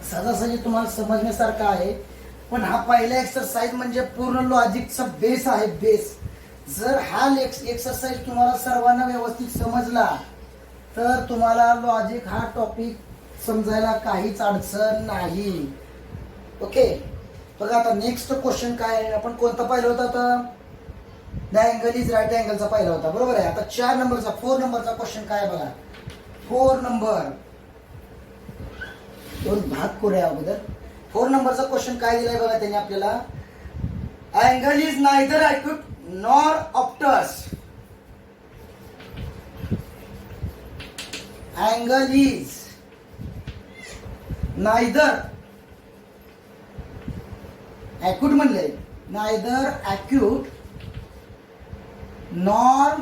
सहजासहजी तुम्हाला समजण्यासारखा आहे, पण हा पहिला एक्सरसाइज म्हणजे पूर्ण लॉजिकचा बेस आहे. बेस जर हा एक्सरसाइज तुम्हाला सर्वांना व्यवस्थित समजला तर तुम्हाला लॉजिक हा टॉपिक समजायला काहीच अडचण नाही. ओके, बघा आता नेक्स्ट क्वेश्चन काय आहे. आपण कोणता पाहिलं होता? आता द अँगल इज राईट अँगलचा पाहिला होता, बरोबर आहे. आता 4 नंबरचा 4 नंबरचा क्वेश्चन काय आहे बघा. 4 नंबर, दोन भाग करूया अगोदर. 4 नंबरचा क्वेश्चन काय दिलाय बघा त्यांनी आपल्याला. Angle is neither acute nor obtuse. Angle is neither acute म्हणले, neither acute nor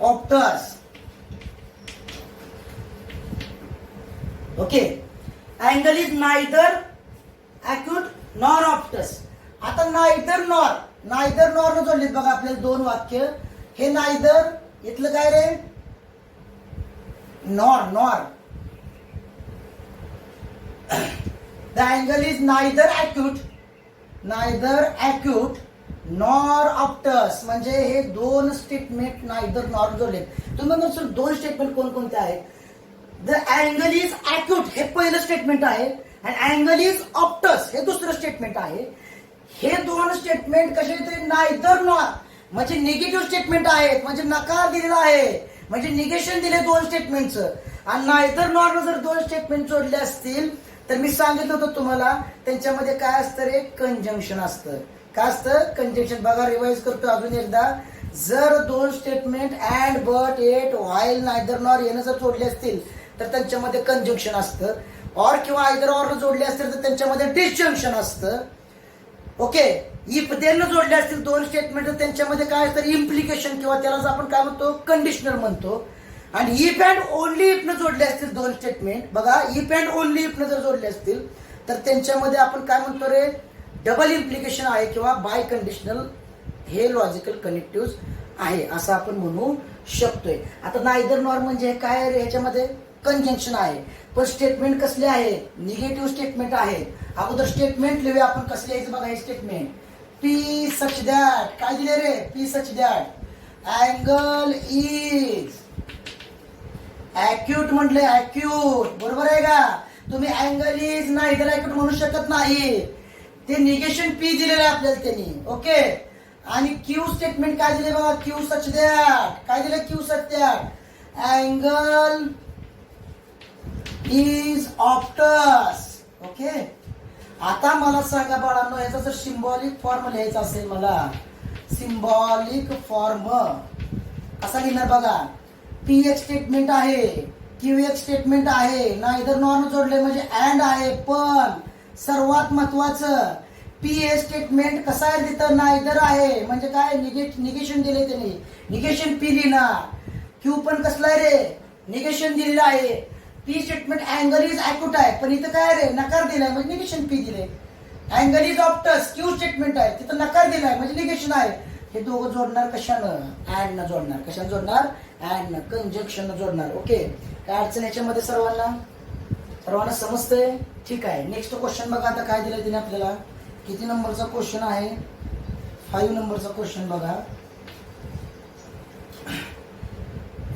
obtuse. Okay, angle is neither acute nor obtuse. आता नायदर नॉर न जोडलेत बघा आपल्याला दोन वाक्य. हे नायदर इथलं काय रे? Nor. The angle is neither acute nor obtuse, म्हणजे हे दोन स्टेटमेंट नायदर नॉर जोडलेत. तुम्ही म्हणून दोन स्टेटमेंट कोणकोणते आहेत? द अँगल इज ॲक्यूट हे पहिलं स्टेटमेंट आहे आणि अँगल इज ऑप्टस हे दुसरं स्टेटमेंट आहे. हे दोन स्टेटमेंट कसे ते नायदर नॉर म्हणजे निगेटिव्ह स्टेटमेंट आहेत, म्हणजे नकार दिलेला आहे, म्हणजे निगेशन दिले दोन स्टेटमेंटचं. आणि नायदर नॉर जर दोन स्टेटमेंट जोडले असतील तर मी सांगितलं होतं तुम्हाला त्यांच्यामध्ये काय असतं रे? कंजंक्शन असतं. काय असतं? कंजंक्शन. बघा, रिवाइज करतो अजून एकदा. जर दोन statement and, but, yet, while, neither nor यानं जर जोडले असतील तर त्यांच्यामध्ये कंजंक्शन असतं. ऑर किंवा आयदर ऑर जोडले असतील तर त्यांच्यामध्ये डिसजंक्शन असतं. ओके, इफ देन जोडले असतील दोन स्टेटमेंट तर त्यांच्यामध्ये काय असतं? इम्प्लिकेशन किंवा त्यालाच आपण काय म्हणतो? कंडिशनल म्हणतो. आणि इफ अँड ओनली इफ न जोडले असतील दोन स्टेटमेंट, बघा, इफ अँड ओनली इफ न जर जोडले असतील तर त्यांच्यामध्ये आपण काय म्हणतो रे? डबल इम्प्लिकेशन आहे किंवा बाय कंडिशनल हे लॉजिकल कनेक्टिव्ह आहे असं आपण म्हणू शकतोय. आता नायदर नॉर म्हणजे काय रे? ह्याच्यामध्ये कंजंक्शन आहे, पण स्टेटमेंट कसले आहे? निगेटिव्ह स्टेटमेंट आहेत. अगोदर स्टेटमेंट लिहूया आपण. कसले यायचं बघा हे स्टेटमेंट. पी सच दॅट, काय दिले रे? P such that angle is acute म्हटले, ॲक्यूट, बरोबर आहे का? तुम्ही अँगल इज नायदर ॲक्यूट म्हणू शकत नाही. ते निगेशन पी दिलेलं आहे आपल्याला त्यांनी. ओके, आणि क्यू स्टेटमेंट काय दिले बघा? क्यू सच दॅट, काय दिलं? Q such that angle is Optus. Okay, आता मला सांगा बाळांनो, याचा जर सिम्बॉलिक फॉर्म लिहायचा असेल मला, सिम्बॉलिक फॉर्म असा लिहिणार बघा. पी एक स्टेटमेंट आहे, क्यू एक स्टेटमेंट आहे, नायदर नॉर जोडले म्हणजे अँड आहे. पण सर्वात महत्वाचं, पी हे स्टेटमेंट कसं आहे? तिथं नायदर आहे म्हणजे काय? निगेशन दिले त्यांनी, निगेशन पी लिहिणार. क्यू पण कसला आहे रे? निगेशन दिलेलं आहे. P statement angle is acute आहे, पण इथं काय रे? नकार दिलाय म्हणजे निगेशन पी दिले. Angle is Optus, Q statement आहे, तिथं नकार दिलाय म्हणजे निगेशन आहे. हे दोघं जोडणार कशानं? ऍड न जोडणार. कशानं जोडणार? ऍड न, कंजंक्शन न जोडणार. ओके, काय अडचण याच्यामध्ये? सर्वांना समजतंय? ठीक आहे. नेक्स्ट क्वेश्चन बघा. आता काय दिलंय तिने आपल्याला? किती नंबरचा क्वेश्चन आहे? 5 नंबरचा क्वेश्चन बघा.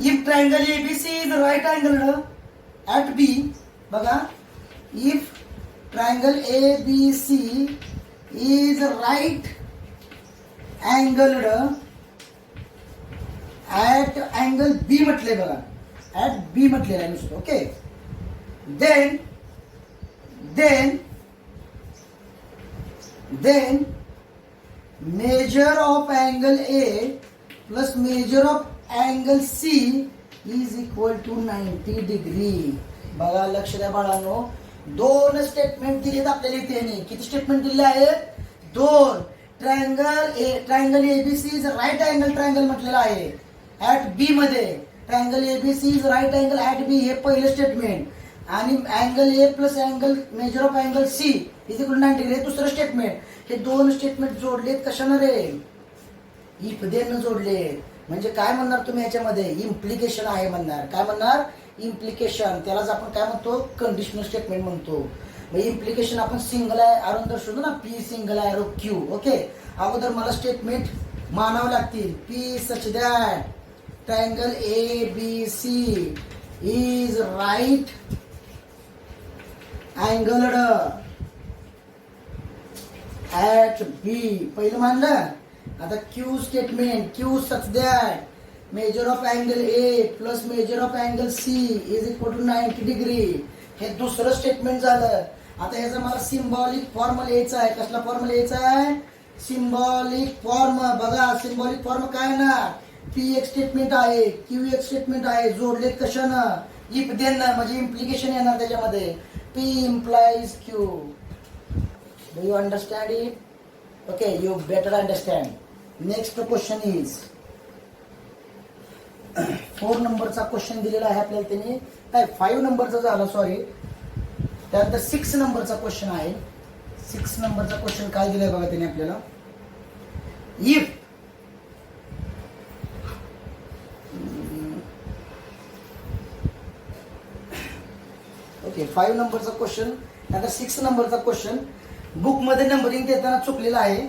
If triangle ABC is right angled at B, बघा, if triangle ABC is right angled at angle B म्हटलंय बघा, ऍट बी म्हटलेलं आहे नुसतं. Okay, then measure of angle A plus measure of angle C is equal to 90 degree. बघा लक्ष द्या बाळांनो, दोन स्टेटमेंट दिलेत आपल्याला इथे. किती स्टेटमेंट दिले आहेत? दोन. Triangle ABC is right angle triangle म्हटलेलं आहे ऍट बी मध्ये. Triangle ABC is right angle at B हे पहिलं स्टेटमेंट, आणि angle A plus angle measure of angle C is equal to 90 degree हे दुसरं स्टेटमेंट. हे दोन स्टेटमेंट जोडलेत कशानं रे? इफ देन जोडलेत. म्हणजे काय म्हणणार तुम्ही याच्यामध्ये? इम्प्लिकेशन आहे म्हणणार. काय म्हणणार? इम्प्लिकेशन. त्यालाच आपण काय म्हणतो? कंडिशनल स्टेटमेंट म्हणतो. इम्प्लिकेशन आपण सिंगल आरो दर्शवतो ना, P single arrow Q. Okay, अगोदर मला स्टेटमेंट मानावं लागतील. P such that triangle A B C is right angled at B. पहिलं मानलं. आता Q statement, Q such that measure of angle A plus measure of angle C is equal to 90 degree हे दुसरं statement झालं. आता ह्याचा मला symbolic form लिहायचा आहे. कसला फॉर्म लिहायचा आहे? Symbolic form. बघा सिम्बॉलिक फॉर्म काय ना, पी एक स्टेटमेंट आहे, क्यू एक स्टेटमेंट आहे, जोडलेत कशानं? इफ देन, म्हणजे इम्प्लिकेशन येणार त्याच्यामध्ये. P implies Q. Do you understand it? Okay, you better understand. Next question is 4 नंबरचा क्वेश्चन दिलेला आहे आपल्याला त्यांनी. नाही, 5 नंबरचा झाला, सॉरी. त्यानंतर 6 नंबरचा क्वेश्चन आहे. 6 नंबरचा क्वेश्चन काय दिलाय बघा त्यांनी आपल्याला. इफ ओके, 5 नंबरचा क्वेश्चन. आता 6 नंबरचा क्वेश्चन बुक मध्ये नंबरिंग देताना चुकलेला आहे.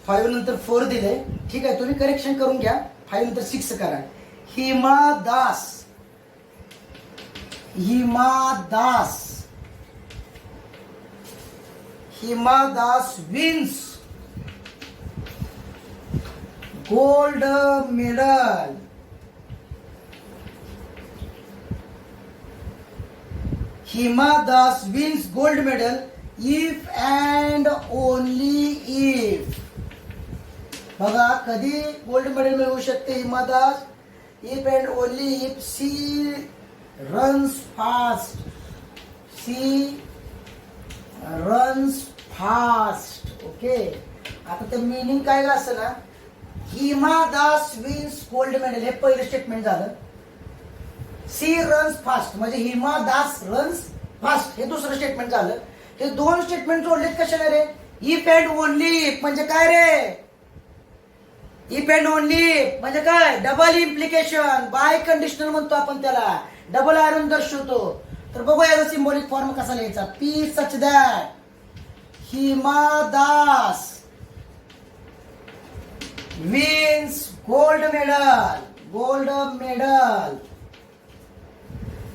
5 नंतर 4 दिले. ठीक आहे, तुम्ही करेक्शन करून घ्या. 5 नंतर 6 करा. Hima Das wins gold medal. Hima Das wins gold medal if and only if. बघा कधी गोल्ड मेडल मिळवू शकते Hima Das? If and only if she runs fast. Okay, आता ते मीनिंग काय असं ना, Hima Das wins gold medal हे पहिलं स्टेटमेंट झालं. सी रन्स फास्ट म्हणजे हिमा दास रन्स फास्ट हे दुसरं स्टेटमेंट झालं. हे दोन स्टेटमेंट जोडलेत कशाने रे? इफ अँड ओनली इफ म्हणजे काय रे? इफ अँड ओनली इफ म्हणजे काय? Double implication. बाय कंडिशनल म्हणतो आपण त्याला, डबल आयरन दर्शवतो. तर बघू याचा सिम्बॉलिक फॉर्म कसा लिहायचा. P such that Hima Das wins gold medal.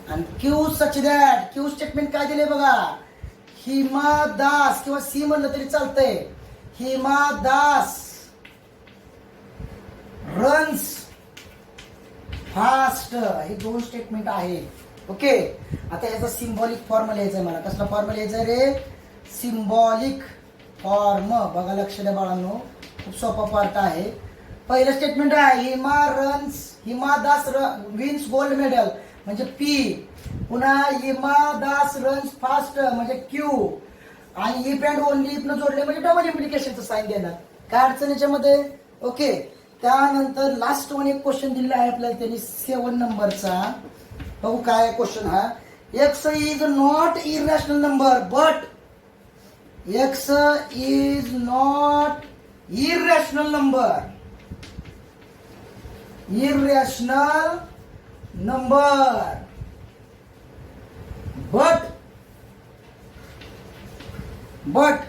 आणि Q such that, Q statement काय दिले बघा. हिमा दास किंवा सी म्हणलं तरी चालतंय. हिमा दास रन्स फास्ट हे दोन स्टेटमेंट आहे. ओके, आता याचा सिम्बॉलिक फॉर्म लिहायचा आहे मला. कसला फॉर्म लिहायचा आहे रे? Symbolic form. बघा लक्ष द्या बाळांनो, खूप सोपा पार्ट आहे. पहिलं स्टेटमेंट आहे हिमा दास विन्स गोल्ड मेडल म्हणजे पी. पुन्हा हिमा दास रन्स फास्ट म्हणजे क्यू. आणि इफ अँड ओनली इफ न जोडले म्हणजे डबल इम्प्लिकेशनचं साईन देणार. काय अडचण याच्यामध्ये? ओके, त्यानंतर लास्ट वन एक क्वेश्चन दिलेला आहे आपल्याला त्यांनी 7 नंबरचा. बघू काय क्वेश्चन हा. X is not irrational number but x is not irrational number. Irrational number but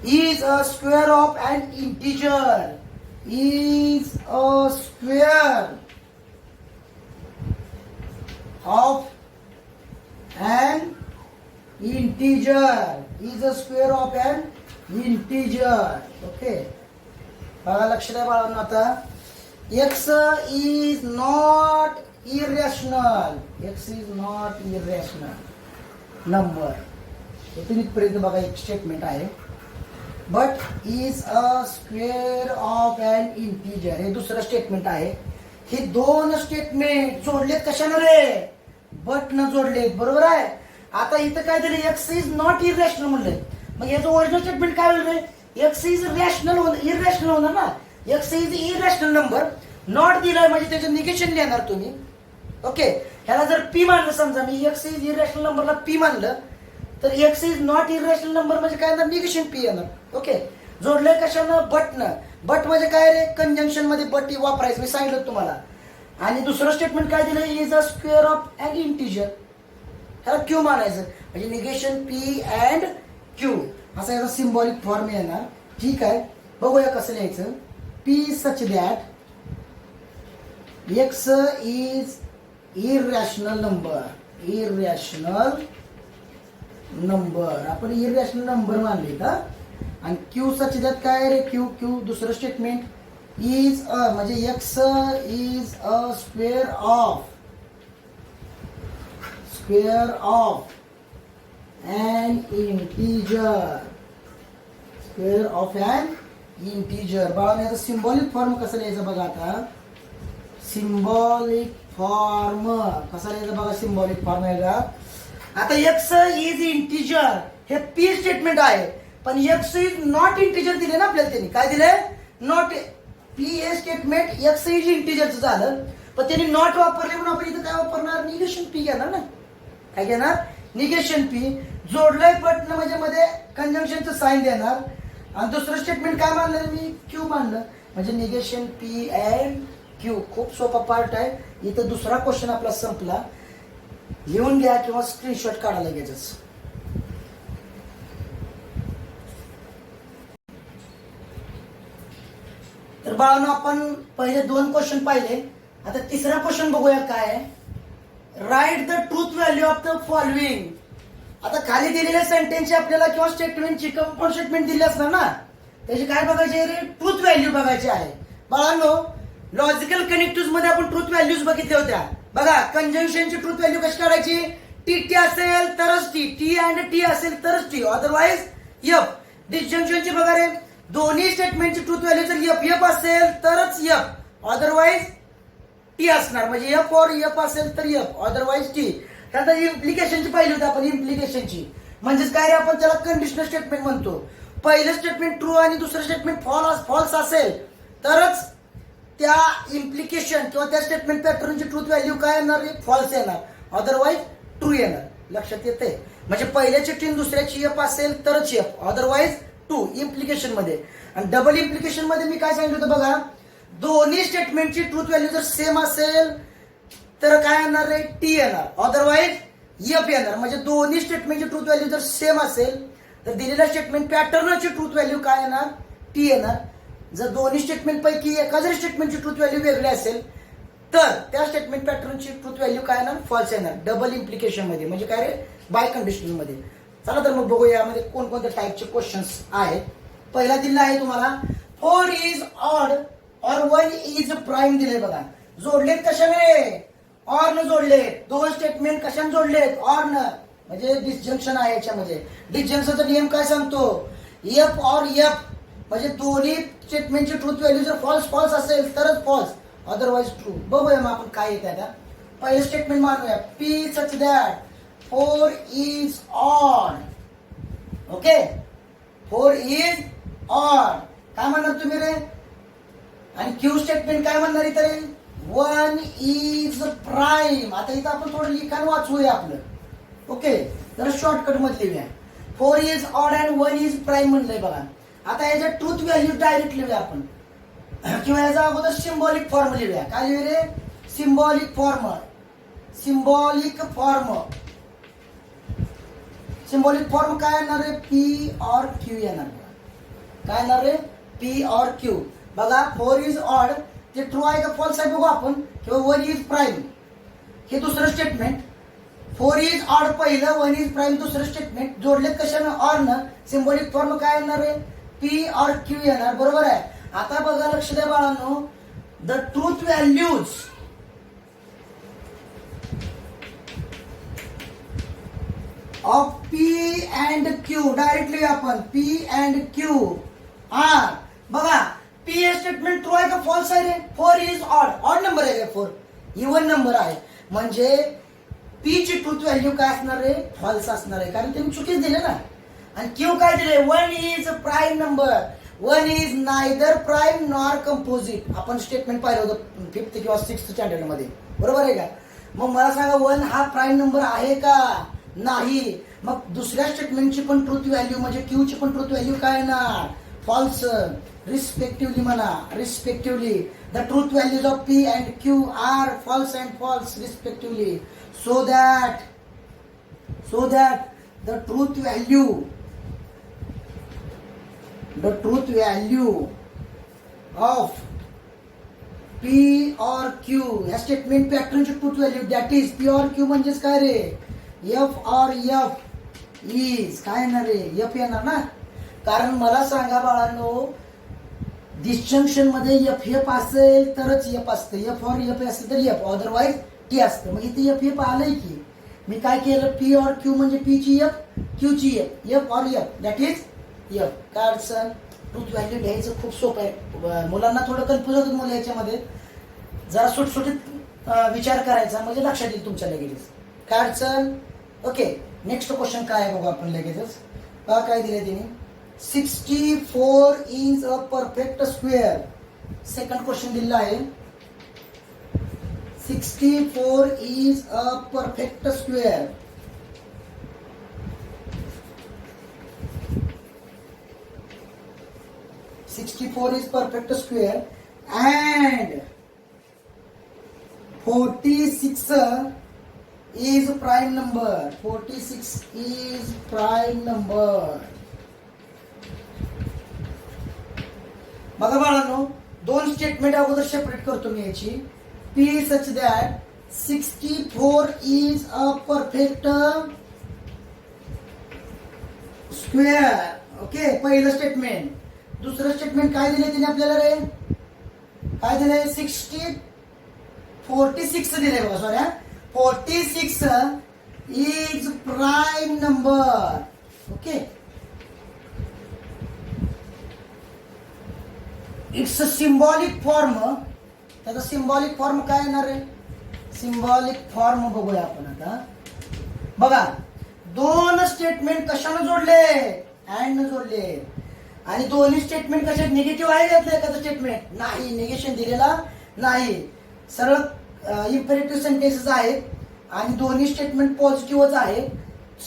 is a square of an integer. Is a square of an integer. Is a square of an integer. Okay, बघा लक्ष द्या बाळांनो. आता x is not irrational. X is not irrational number. इथून इथपर्यंत बघा एक statement आहे. But is a square of an integer, हे दुसरं स्टेटमेंट आहे. हे दोन स्टेटमेंट जोडलेत कशानं रे? बट न जोडलेत, बरोबर आहे. आता इथं काय दिलं? एक्स इज नॉट इरेशनल म्हणलंय. मग याचं ओरिजिनल स्टेटमेंट काय होईल रे? एक्स इज रॅशनल इरेशनल होणार ना. X is irrational number. Not दिलाय म्हणजे त्याचं निगेशन लिहिणार तुम्ही. ओके, ह्याला जर पी मानलं, समजा मी एक्स इज इरेशनल नंबरला पी मानलं, तर x is not irrational number म्हणजे काय येणार? निगेशन पी येणार. ओके, जोडलंय कशानं? बटनं. बट म्हणजे काय रे? कंजंक्शन मध्ये बट वापरायचं मी सांगितलं तुम्हाला. आणि दुसरं स्टेटमेंट काय दिलं? Is a square of an integer, ह्याला क्यू मानायचं म्हणजे निगेशन पी अँड क्यू, असा याचा सिम्बॉलिक फॉर्म येणार. ठीक आहे, बघूया कसं लिहायचं. P such that x is irrational number. Irrational number आपण इरॅशनल नंबर मानले का? आणि क्यू सच दॅट काय रे? क्यू क्यू दुसरं स्टेटमेंट इज अ म्हणजे x is a square of an integer. Square of an integer. बाळा याचा सिम्बॉलिक फॉर्म कसा लिहायचा बघा. आता सिम्बॉलिक फॉर्म कसा लिहायचा बघा. सिम्बॉलिक फॉर्म आहे का? आता एक्स इज इंटिजर हे पी स्टेटमेंट आहे, पण एक्स इज नॉट इंटिजर दिले ना आपल्याला. त्यांनी काय दिले? नॉट. पी हे स्टेटमेंट एक्स इज इंटिजरचं झालं, पण त्यांनी नॉट वापरले म्हणून आपण इथं काय वापरणार? निगेशन पी घेणार ना. काय घेणार? Negation P. जोडलंय बटन म्हणजे मध्ये कंजंक्शनचं साईन देणार. आणि दुसरं स्टेटमेंट काय मानलं मी? क्यू मानलं म्हणजे निगेशन पी अँड क्यू. खूप सोपा पार्ट आहे. इथं दुसरा क्वेश्चन आपला संपला. लिहून घ्या किंवा स्क्रीनशॉट काढा लगेचच. तर बाळांनो आपण पहिले दोन क्वेश्चन पाहिले. आता तिसरा क्वेश्चन बघूया काय आहे. Write the truth value of the following. आता खाली दिलेल्या सेंटेन्सची आपल्याला किंवा स्टेटमेंटची कंपाऊंड स्टेटमेंट दिली असणार ना, त्याची काय बघायची रे? ट्रूथ व्हॅल्यू बघायची आहे. बाळांनो लॉजिकल कनेक्टिव्ह मध्ये आपण ट्रूथ व्हॅल्यूज बघितल्या होत्या. बघा कंजंक्शनची ट्रूथ व्हॅल्यू कशी काढायची? टी टी असेल तरच टी, टी अँड टी असेल तरच टी, अदरवाइज एफ. डिस्जंक्शनची बघा रे, दोन्ही स्टेटमेंटची ट्रूथ व्हॅल्यू जर एफ एफ असेल तरच एफ, अदरवाइज टी असणार. म्हणजे एफ और एफ असेल तर एफ, अदरवाइज टी. त्यानंतर इम्प्लिकेशनची पाहिली होती आपण. इम्प्लिकेशनची म्हणजेच काय रे? आपण त्याला कंडिशनल स्टेटमेंट म्हणतो. पहिलं स्टेटमेंट ट्रू आणि दुसरं स्टेटमेंट फॉल्स असेल तरच त्या इम्प्लिकेशन किंवा त्या स्टेटमेंट पॅटर्नची ट्रूथ व्हॅल्यू काय येणार? फॉल्स येणार, अदरवाइज ट्रू येणार. लक्षात येते? म्हणजे पहिल्याची टी दुसऱ्याची एफ असेल तरच एफ, अदरवाइज ट्रू इम्प्लिकेशन मध्ये. आणि डबल इम्प्लिकेशन मध्ये मी काय सांगितलं होतं बघा, दोन्ही स्टेटमेंटची ट्रूथ व्हॅल्यू जर सेम असेल तर काय येणार रे? टी येणार, अदरवाइज एफ येणार. म्हणजे दोन्ही स्टेटमेंटची ट्रूथ व्हॅल्यू जर सेम असेल तर दिलेल्या स्टेटमेंट पॅटर्नची ट्रूथ व्हॅल्यू काय येणार? टी येणार. जर दोन्ही स्टेटमेंट पैकी एका जरी स्टेटमेंटची ट्रूथ व्हॅल्यू वेगळी असेल तर त्या स्टेटमेंट पॅटर्नची ट्रूथ व्हॅल्यू काय येणार? फॉल्स येणार. डबल इम्प्लिकेशन मध्ये म्हणजे काय रे? बाय कंडिशनल मध्ये. चला तर मग बघूया यामध्ये कोणकोणत्या टाईपचे क्वेश्चन्स आहेत. पहिला दिला आहे तुम्हाला 4 इज ऑड और 1 इज प्राईम दिले बघा. जोडलेत कशाने? ऑर न जोडलेत. दोन स्टेटमेंट कशाने जोडलेत? ऑर न. म्हणजे डिस्जंक्शन आहे याच्यामध्ये. डिस्जंक्शनचा नियम काय सांगतो? एफ और एफ म्हणजे दोन्ही स्टेटमेंटची ट्रूथ व्हॅल्यू जर फॉल्स असेल तरच फॉल्स, अदरवाइज ट्रू. बघूया मग आपण काय येते आता. पहिलं स्टेटमेंट मानूया. P such that 4 is odd. Okay, 4 is odd काय म्हणणार तुम्ही रे? आणि क्यू स्टेटमेंट काय म्हणणार इथे? 1 इज प्राईम. आता इथं आपण थोडं लिखाण वाचूया आपलं. ओके, तर शॉर्टकट मध्ये लिहूया. 4 is odd and 1 is prime म्हणलंय बघा. आता याच्या ट्रूथ व्हॅल्यू डायरेक्ट लिहूया आपण किंवा याचा अगोदर सिम्बॉलिक फॉर्म लिहूया. काय लिहू रे? Symbolic form. Symbolic form. Symbolic form काय येणार रे? पी और क्यू येणार. काय येणार रे? पी और क्यू. बघा 4 इज ऑड ते ट्रू आहे का फॉल्स आहे बघू आपण. किंवा 1 इज प्राईम हे दुसरं स्टेटमेंट. 4 इज ऑड पहिलं, 1 इज प्राईम दुसरं स्टेटमेंट. जोडलेत कशानं? ऑर न. सिम्बॉलिक फॉर्म काय येणार रे? पी और क्यू येणार. बरोबर आहे. आता बघा लक्ष द्या बाळांनो, the truth values of P and Q, directly आपण पी अँड क्यू आर, बघा पी हे स्टेटमेंट ट्रू आहे का फॉल्स आहे रे? 4 इज ऑड नंबर आहे का? 4 इव्हन नंबर आहे, म्हणजे पी ची ट्रूथ व्हॅल्यू काय असणार आहे? फॉल्स असणार आहे, कारण तुम्ही चुकीच दिले ना. आणि क्यू काय दिले? 1 is prime number, 1 is neither prime nor composite. आपण स्टेटमेंट पाहिलं होतं 5th किंवा 6th स्टँडर्ड मध्ये, बरोबर आहे का? मग मला सांगा 1 हा प्राईम नंबर आहे का? नाही. मग दुसऱ्या स्टेटमेंटची पण ट्रूथ व्हॅल्यू म्हणजे क्यू ची पण ट्रूथ व्हॅल्यू काय ना? फॉल्स. रिस्पेक्टिव्हली म्हणा, respectively the truth values of P and Q are false and false respectively. So that the truth value of P or Q या स्टेटमेंट पॅटर्नची truth value, that is P or Q म्हणजेच काय रे? F or F is काय येणार रे? F येणार ना. कारण मला सांगा बाळांनो, डिस्जंक्शन मध्ये F F असेल तरच F असतं, F or F असेल तर F, अदरवाईज टी असतं. मग इथे एफ एफ आलंय की मी काय केलं? पी और क्यू म्हणजे पी ची एफ, क्यू ची एफ, एफ और एफ दॅट इज एफ. काय अडचण? ट्रूथ व्हॅल्यू घ्यायचं खूप सोपं आहे. मुलांना थोडं कन्फ्युज होतं मुलं याच्यामध्ये, जरा सुटसुटीत विचार करायचा म्हणजे लक्षात येईल तुमच्या लगेच. काय अडचण? ओके, नेक्स्ट क्वेश्चन काय आहे बघू आपण लगेचच. काय दिलंय तिने? 64 is a perfect square. Second question दिलेला आहे. 64 is a perfect square. is perfect square and 46 is prime number. 46 is prime number. बघा बाळांनो, दोन स्टेटमेंट अगोदर सेपरेट करतो मी याची. P such that 64 is a perfect square. Okay, पहिलं स्टेटमेंट. दुसरं स्टेटमेंट काय दिले तिने आपल्याला रे? काय दिले? 46 दिले बघा, sorry, 46 is prime number. Okay, it's a symbolic form. त्याचा सिम्बॉलिक फॉर्म काय येणार आहे? सिम्बॉलिक फॉर्म बघूया आपण आता. बघा, दोन स्टेटमेंट कशाने जोडले? अँड न जोडले. आणि दोन्ही स्टेटमेंट कशा? निगेटिव्ह आहे घेतलं एखादं स्टेटमेंट? नाही, निगेशन दिलेला नाही. सरळ इम्पेरेटिव्ह सेंटेन्सेस आहेत आणि दोन्ही स्टेटमेंट पॉझिटिव्हच आहेत.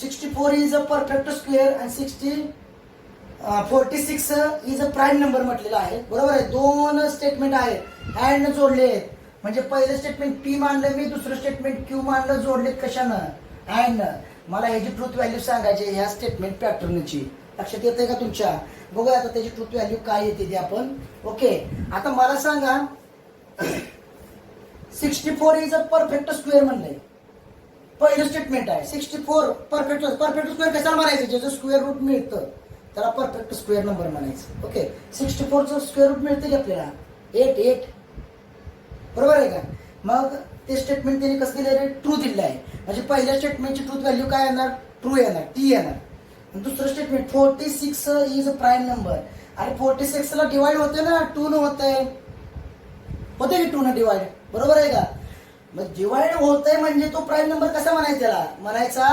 64 इज अ परफेक्ट स्क्वेअर आणि 46 इज अ प्राईम नंबर म्हटलेला आहे, बरोबर आहे. दोन स्टेटमेंट आहेत, अँड जोडले, म्हणजे पहिलं स्टेटमेंट पी मानलं मी, दुसरं स्टेटमेंट क्यू मानलं, जोडलेत कशानं? अँड. मला ह्याची ट्रूथ व्हॅल्यू सांगायची ह्या स्टेटमेंट पॅटर्नची. लक्षात येते का तुमच्या? बघूया आता त्याची ट्रूथ व्हॅल्यू काय येते ते आपण. ओके, आता मला सांगा 64 इज अ परफेक्ट स्क्वेअर म्हणलंय, पहिलं स्टेटमेंट आहे. 64 परफेक्ट स्क्वेअर कशाला म्हणायचं? ज्याचं स्क्वेअर रूट मिळतं त्याला परफेक्ट स्क्वेअर नंबर म्हणायचं. ओके, 64चं स्क्वेअर रूट मिळते की आपल्याला? 8, बरोबर आहे का? मग ते स्टेटमेंट त्यांनी कसं दिलं रे? ट्रू दिलं आहे. म्हणजे पहिल्या स्टेटमेंटची ट्रूथ व्हॅल्यू काय येणार? ट्रू येणार, टी येणार. दुसरं statement 46 is a prime number. आणि 46 ला डिवाइड होते ना, 2 न होते की 2 न डिवाइड, बरोबर आहे का? मग डिवाइड होतंय म्हणजे तो प्राईम नंबर कसा म्हणायचा? त्याला म्हणायचा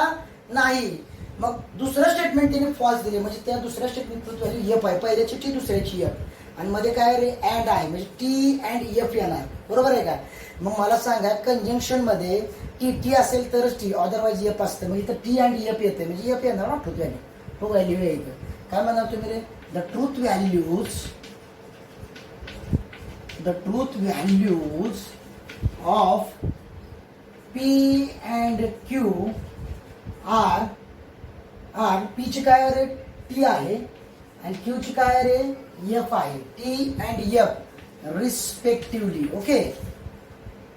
नाही. मग दुसरं स्टेटमेंट त्यांनी फॉल्स दिले, म्हणजे त्या दुसऱ्या स्टेटमेंट ट्रूथ व्हॅल्यू एफ आहे. पहिल्याची टी, दुसऱ्याची एफ, आणि मध्ये काय रे? अँड आहे, म्हणजे टी अँड एफ येणार, बरोबर आहे का? मग मला सांगा, कंजंक्शन मध्ये टी असेल तरच टी, अदरवाईज एफ असतं. म्हणजे इथं टी अँड एफ येते, म्हणजे एफ येणार ना ट्रूथ व्हॅल्यू. ट्रू व्हॅल्यू येतं. काय म्हणणार तुम्ही रे? The truth values of P and Q are P ची काय रे? टी आहे, आणि क्यू ची काय रे? एफ आहे. T and F respectively. Okay,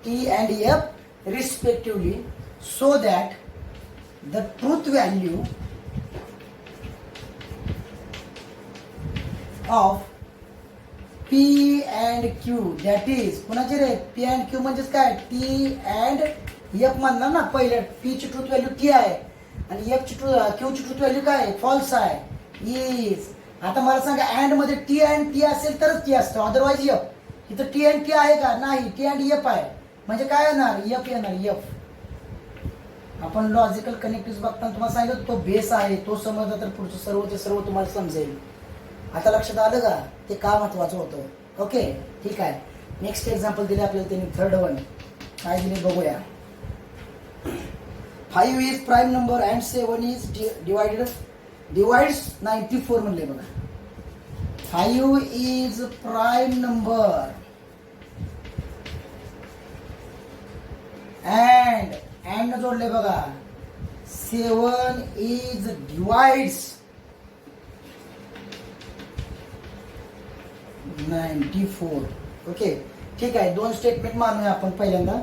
T and F respectively, so that the truth value of P and Q that is कुणाचे रे पी अँड क्यू म्हणजेच काय टी अँड एफ म्हणणार ना पहिल्या पी ची ट्रूथ व्हॅल्यू टी आहे आणि एफ ची क्यू ची ट्रूथ व्हॅल्यू काय फॉल्स आहे इज. आता मला सांगा अँड मध्ये टी अँड टी असेल तरच टी असतं अदरवाईज एफ. इथं टी अँड टी आहे का नाही टी अँड एफ आहे म्हणजे काय येणार एफ येणार एफ. आपण लॉजिकल कनेक्टिव्ह बघताना तुम्हाला सांगितलं तो बेस आहे तो समजला तर पुढचं सर्वचे सर्व तुम्हाला समजेल. आता लक्षात आलं का ते का महत्वाचं होतं. ओके ठीक आहे. नेक्स्ट एक्झाम्पल दिले आपल्याला त्यांनी थर्ड वन काय दिले बघूया. 5 is prime number and 7 is divides 94 म्हणले बघा. 5 इज प्राईम नंबर अँड जोडले बघा 7 इज डिवाइड्स 94. ओके ठीक आहे. दोन स्टेटमेंट मानूया आपण. पहिल्यांदा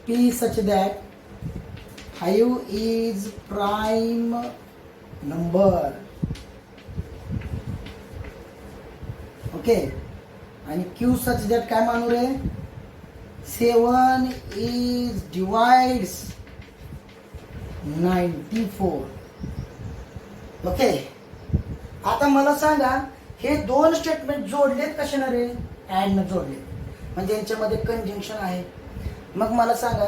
P such that 5 is prime number. Okay आणि क्यू सच दॅट काय मानू रे 7 इज डिवाइड्स 94. ओके आता मला सांगा हे दोन स्टेटमेंट जोडलेत कशाने रे अँड न जोडले म्हणजे यांच्यामध्ये कंजंक्शन आहे. मग मला सांगा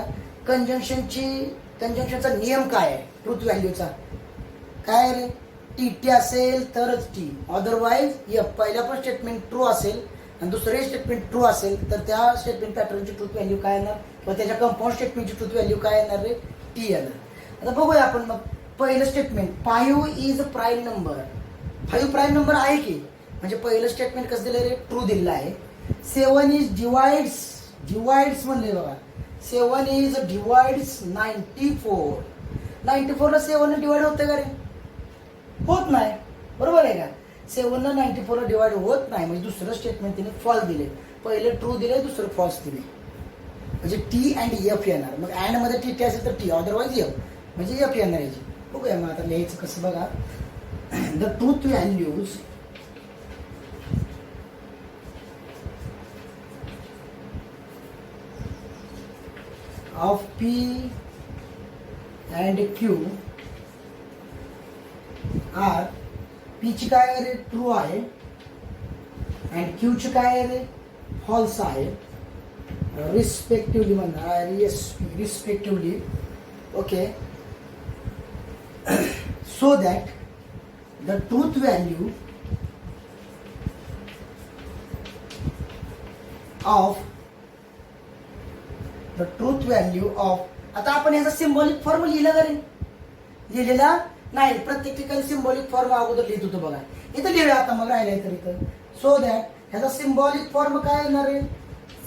कंजंक्शनचा नियम काय आहे ट्रूथ व्हॅल्यूचा काय रे टी असेल तरच टी अदरवाईज एफ. पहिला पण स्टेटमेंट ट्रू असेल आणि दुसरे स्टेटमेंट ट्रू असेल तर त्या स्टेटमेंट पॅटर्नची ट्रूथ व्हॅल्यू काय येणार किंवा त्याच्या कंपाऊंड स्टेटमेंटची ट्रूथ व्हॅल्यू काय येणार रे टी येणार. आता बघूया आपण मग पहिलं statement 5 is prime number. 5 prime number आहे की म्हणजे पहिलं स्टेटमेंट कसं दिलं रे ट्रू दिलेलं आहे. 7 इज डिवाइड्स म्हणले बघा 7 इज डिवाइड्स 94. 94 ला 7 ने डिवाइड होतं का रे होत नाही बरोबर आहे का. 7 ला 94 ला डिवाइड होत नाही म्हणजे दुसरं स्टेटमेंट तिने फॉल्स दिले. पहिले ट्रू दिले दुसरं फॉल्स दिले म्हणजे टी अँड एफ येणार. मग अँड मध्ये टी असेल तर टी अदरवाईज एफ म्हणजे एफ येणार याची. बघूया मग आता लिहायचं कसं बघा. The truth values of P and Q are P ची काय आहे रे ट्रू आहे and Q ची काय आहे रे फॉल्स आहे रिस्पेक्टिव्हली म्हणणार respectively. Okay so that the truth value of the truth value of. आता आपण याचा सिम्बॉलिक फॉर्म लिहिला का रे लिहिलेला नाही प्रत्येक ठिकाणी सिम्बॉलिक फॉर्म अगोदर लिहित होतो बघा. इथं लिहिलं आता मग राहिलाय तर इथं. सो दॅट ह्याचा सिम्बॉलिक फॉर्म काय येणार आहे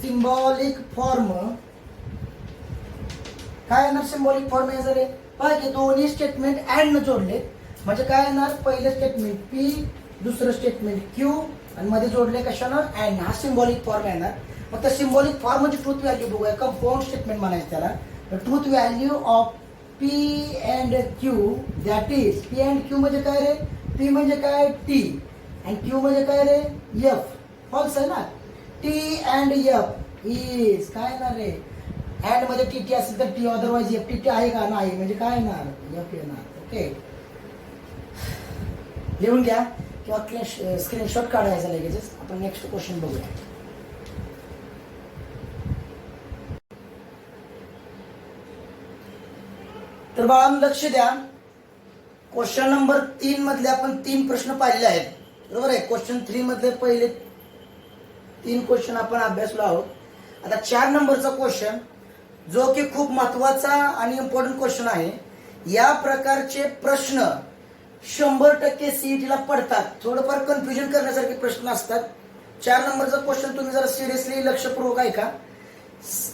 सिम्बॉलिक फॉर्म काय येणार सिम्बॉलिक फॉर्म याचा रे बघा दोन्ही स्टेटमेंट अँड न जोडले म्हणजे काय येणार पहिलं स्टेटमेंट पी दुसरं स्टेटमेंट क्यू आणि मध्ये जोडले कशानं अँड. हा सिम्बॉलिक फॉर्म येणार. मग त्या सिम्बॉलिक फॉर्म म्हणजे ट्रूथ व्हॅल्यू बघूया कंपाऊंड स्टेटमेंट म्हणायचं त्याला. Truth value of P and Q that is P and Q म्हणजे काय रे पी म्हणजे काय टी अँड क्यू म्हणजे काय रे एफ. फॉल्स आहे ना. टी अँड एफ इज काय येणार रे अँड मध्ये टी टी असेल तर टी अदरवाईज एफ. टी आहे का नाही म्हणजे काय येणार एफ येणार. ओके लिहून घ्या किंवा स्क्रीनशॉट काढायचा लगेच. आपण नेक्स्ट क्वेश्चन बघूया. तर बाळांनो लक्ष द्या. क्वेश्चन नंबर 3 मधले आपण 3 प्रश्न पाहिलेले आहेत बरोबर आहे. क्वेश्चन 3 मधले पहिले 3 क्वेश्चन आपण अभ्यासलो आहोत. आता 4 नंबरचा क्वेश्चन जो की खूप महत्वाचा आणि इम्पॉर्टंट क्वेश्चन आहे. या प्रकारचे प्रश्न 100% सीईटीला पडतात. थोडंफार कन्फ्युजन करण्यासारखे प्रश्न असतात. 4 नंबरचा क्वेश्चन तुम्ही जरा सिरियसली लक्षपूर्वक ऐका.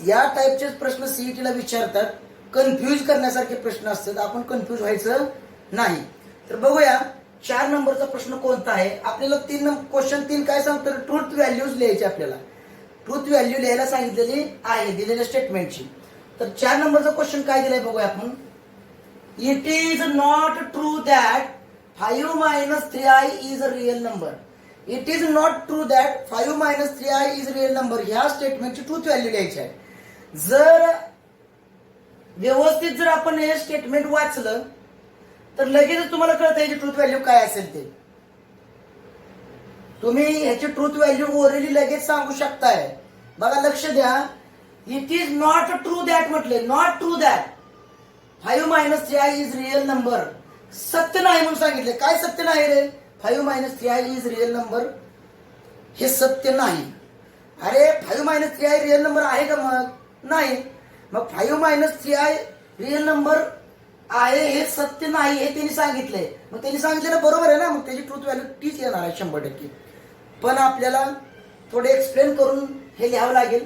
या टाईपचे प्रश्न सीईटीला विचारतात. कन्फ्यूज करण्यासारखे प्रश्न असतात. आपण कन्फ्यूज व्हायचं नाही. तर बघूया 4 नंबरचा प्रश्न कोणता आहे. आपल्याला क्वेश्चन 3 काय सांगतो ट्रूथ व्हॅल्यूज लिहायची. आपल्याला ट्रूथ व्हॅल्यू लिहायला सांगितलेली आहे दिलेल्या स्टेटमेंटची. तर 4 नंबरचा क्वेश्चन काय दिलाय बघूया आपण. It is not true that 5 - 3i is a real number. It is not true that 5 minus 3i is real number. ह्या स्टेटमेंटची ट्रूथ व्हॅल्यू द्यायची आहे. जर व्यवस्थित जर आपण हे स्टेटमेंट वाचलं तर लगेच तुम्हाला कळतं याची ट्रूथ व्हॅल्यू काय असेल ते. तुम्ही ह्याची ट्रूथ व्हॅल्यू ओरली लगेच सांगू शकताय. बघा लक्ष द्या. It is not true that म्हटले, not true that 5 minus 3i is real number. सत्य नाही म्हणून सांगितले. काय सत्य नाही रे? 5 minus 3i is real number हे सत्य नाही. अरे 5 मायनस 3i रिअल नंबर आहे का? मग नाही. मग 5 मायनस 3i रिअल नंबर आहे हे सत्य नाही हे त्यांनी सांगितले. मग त्यांनी सांगितलेलं बरोबर आहे ना, मग त्याची ट्रूथ व्हॅल्यू तीच येणार आहे 100%. पण आपल्याला थोडे एक्सप्लेन करून हे लिहावं लागेल.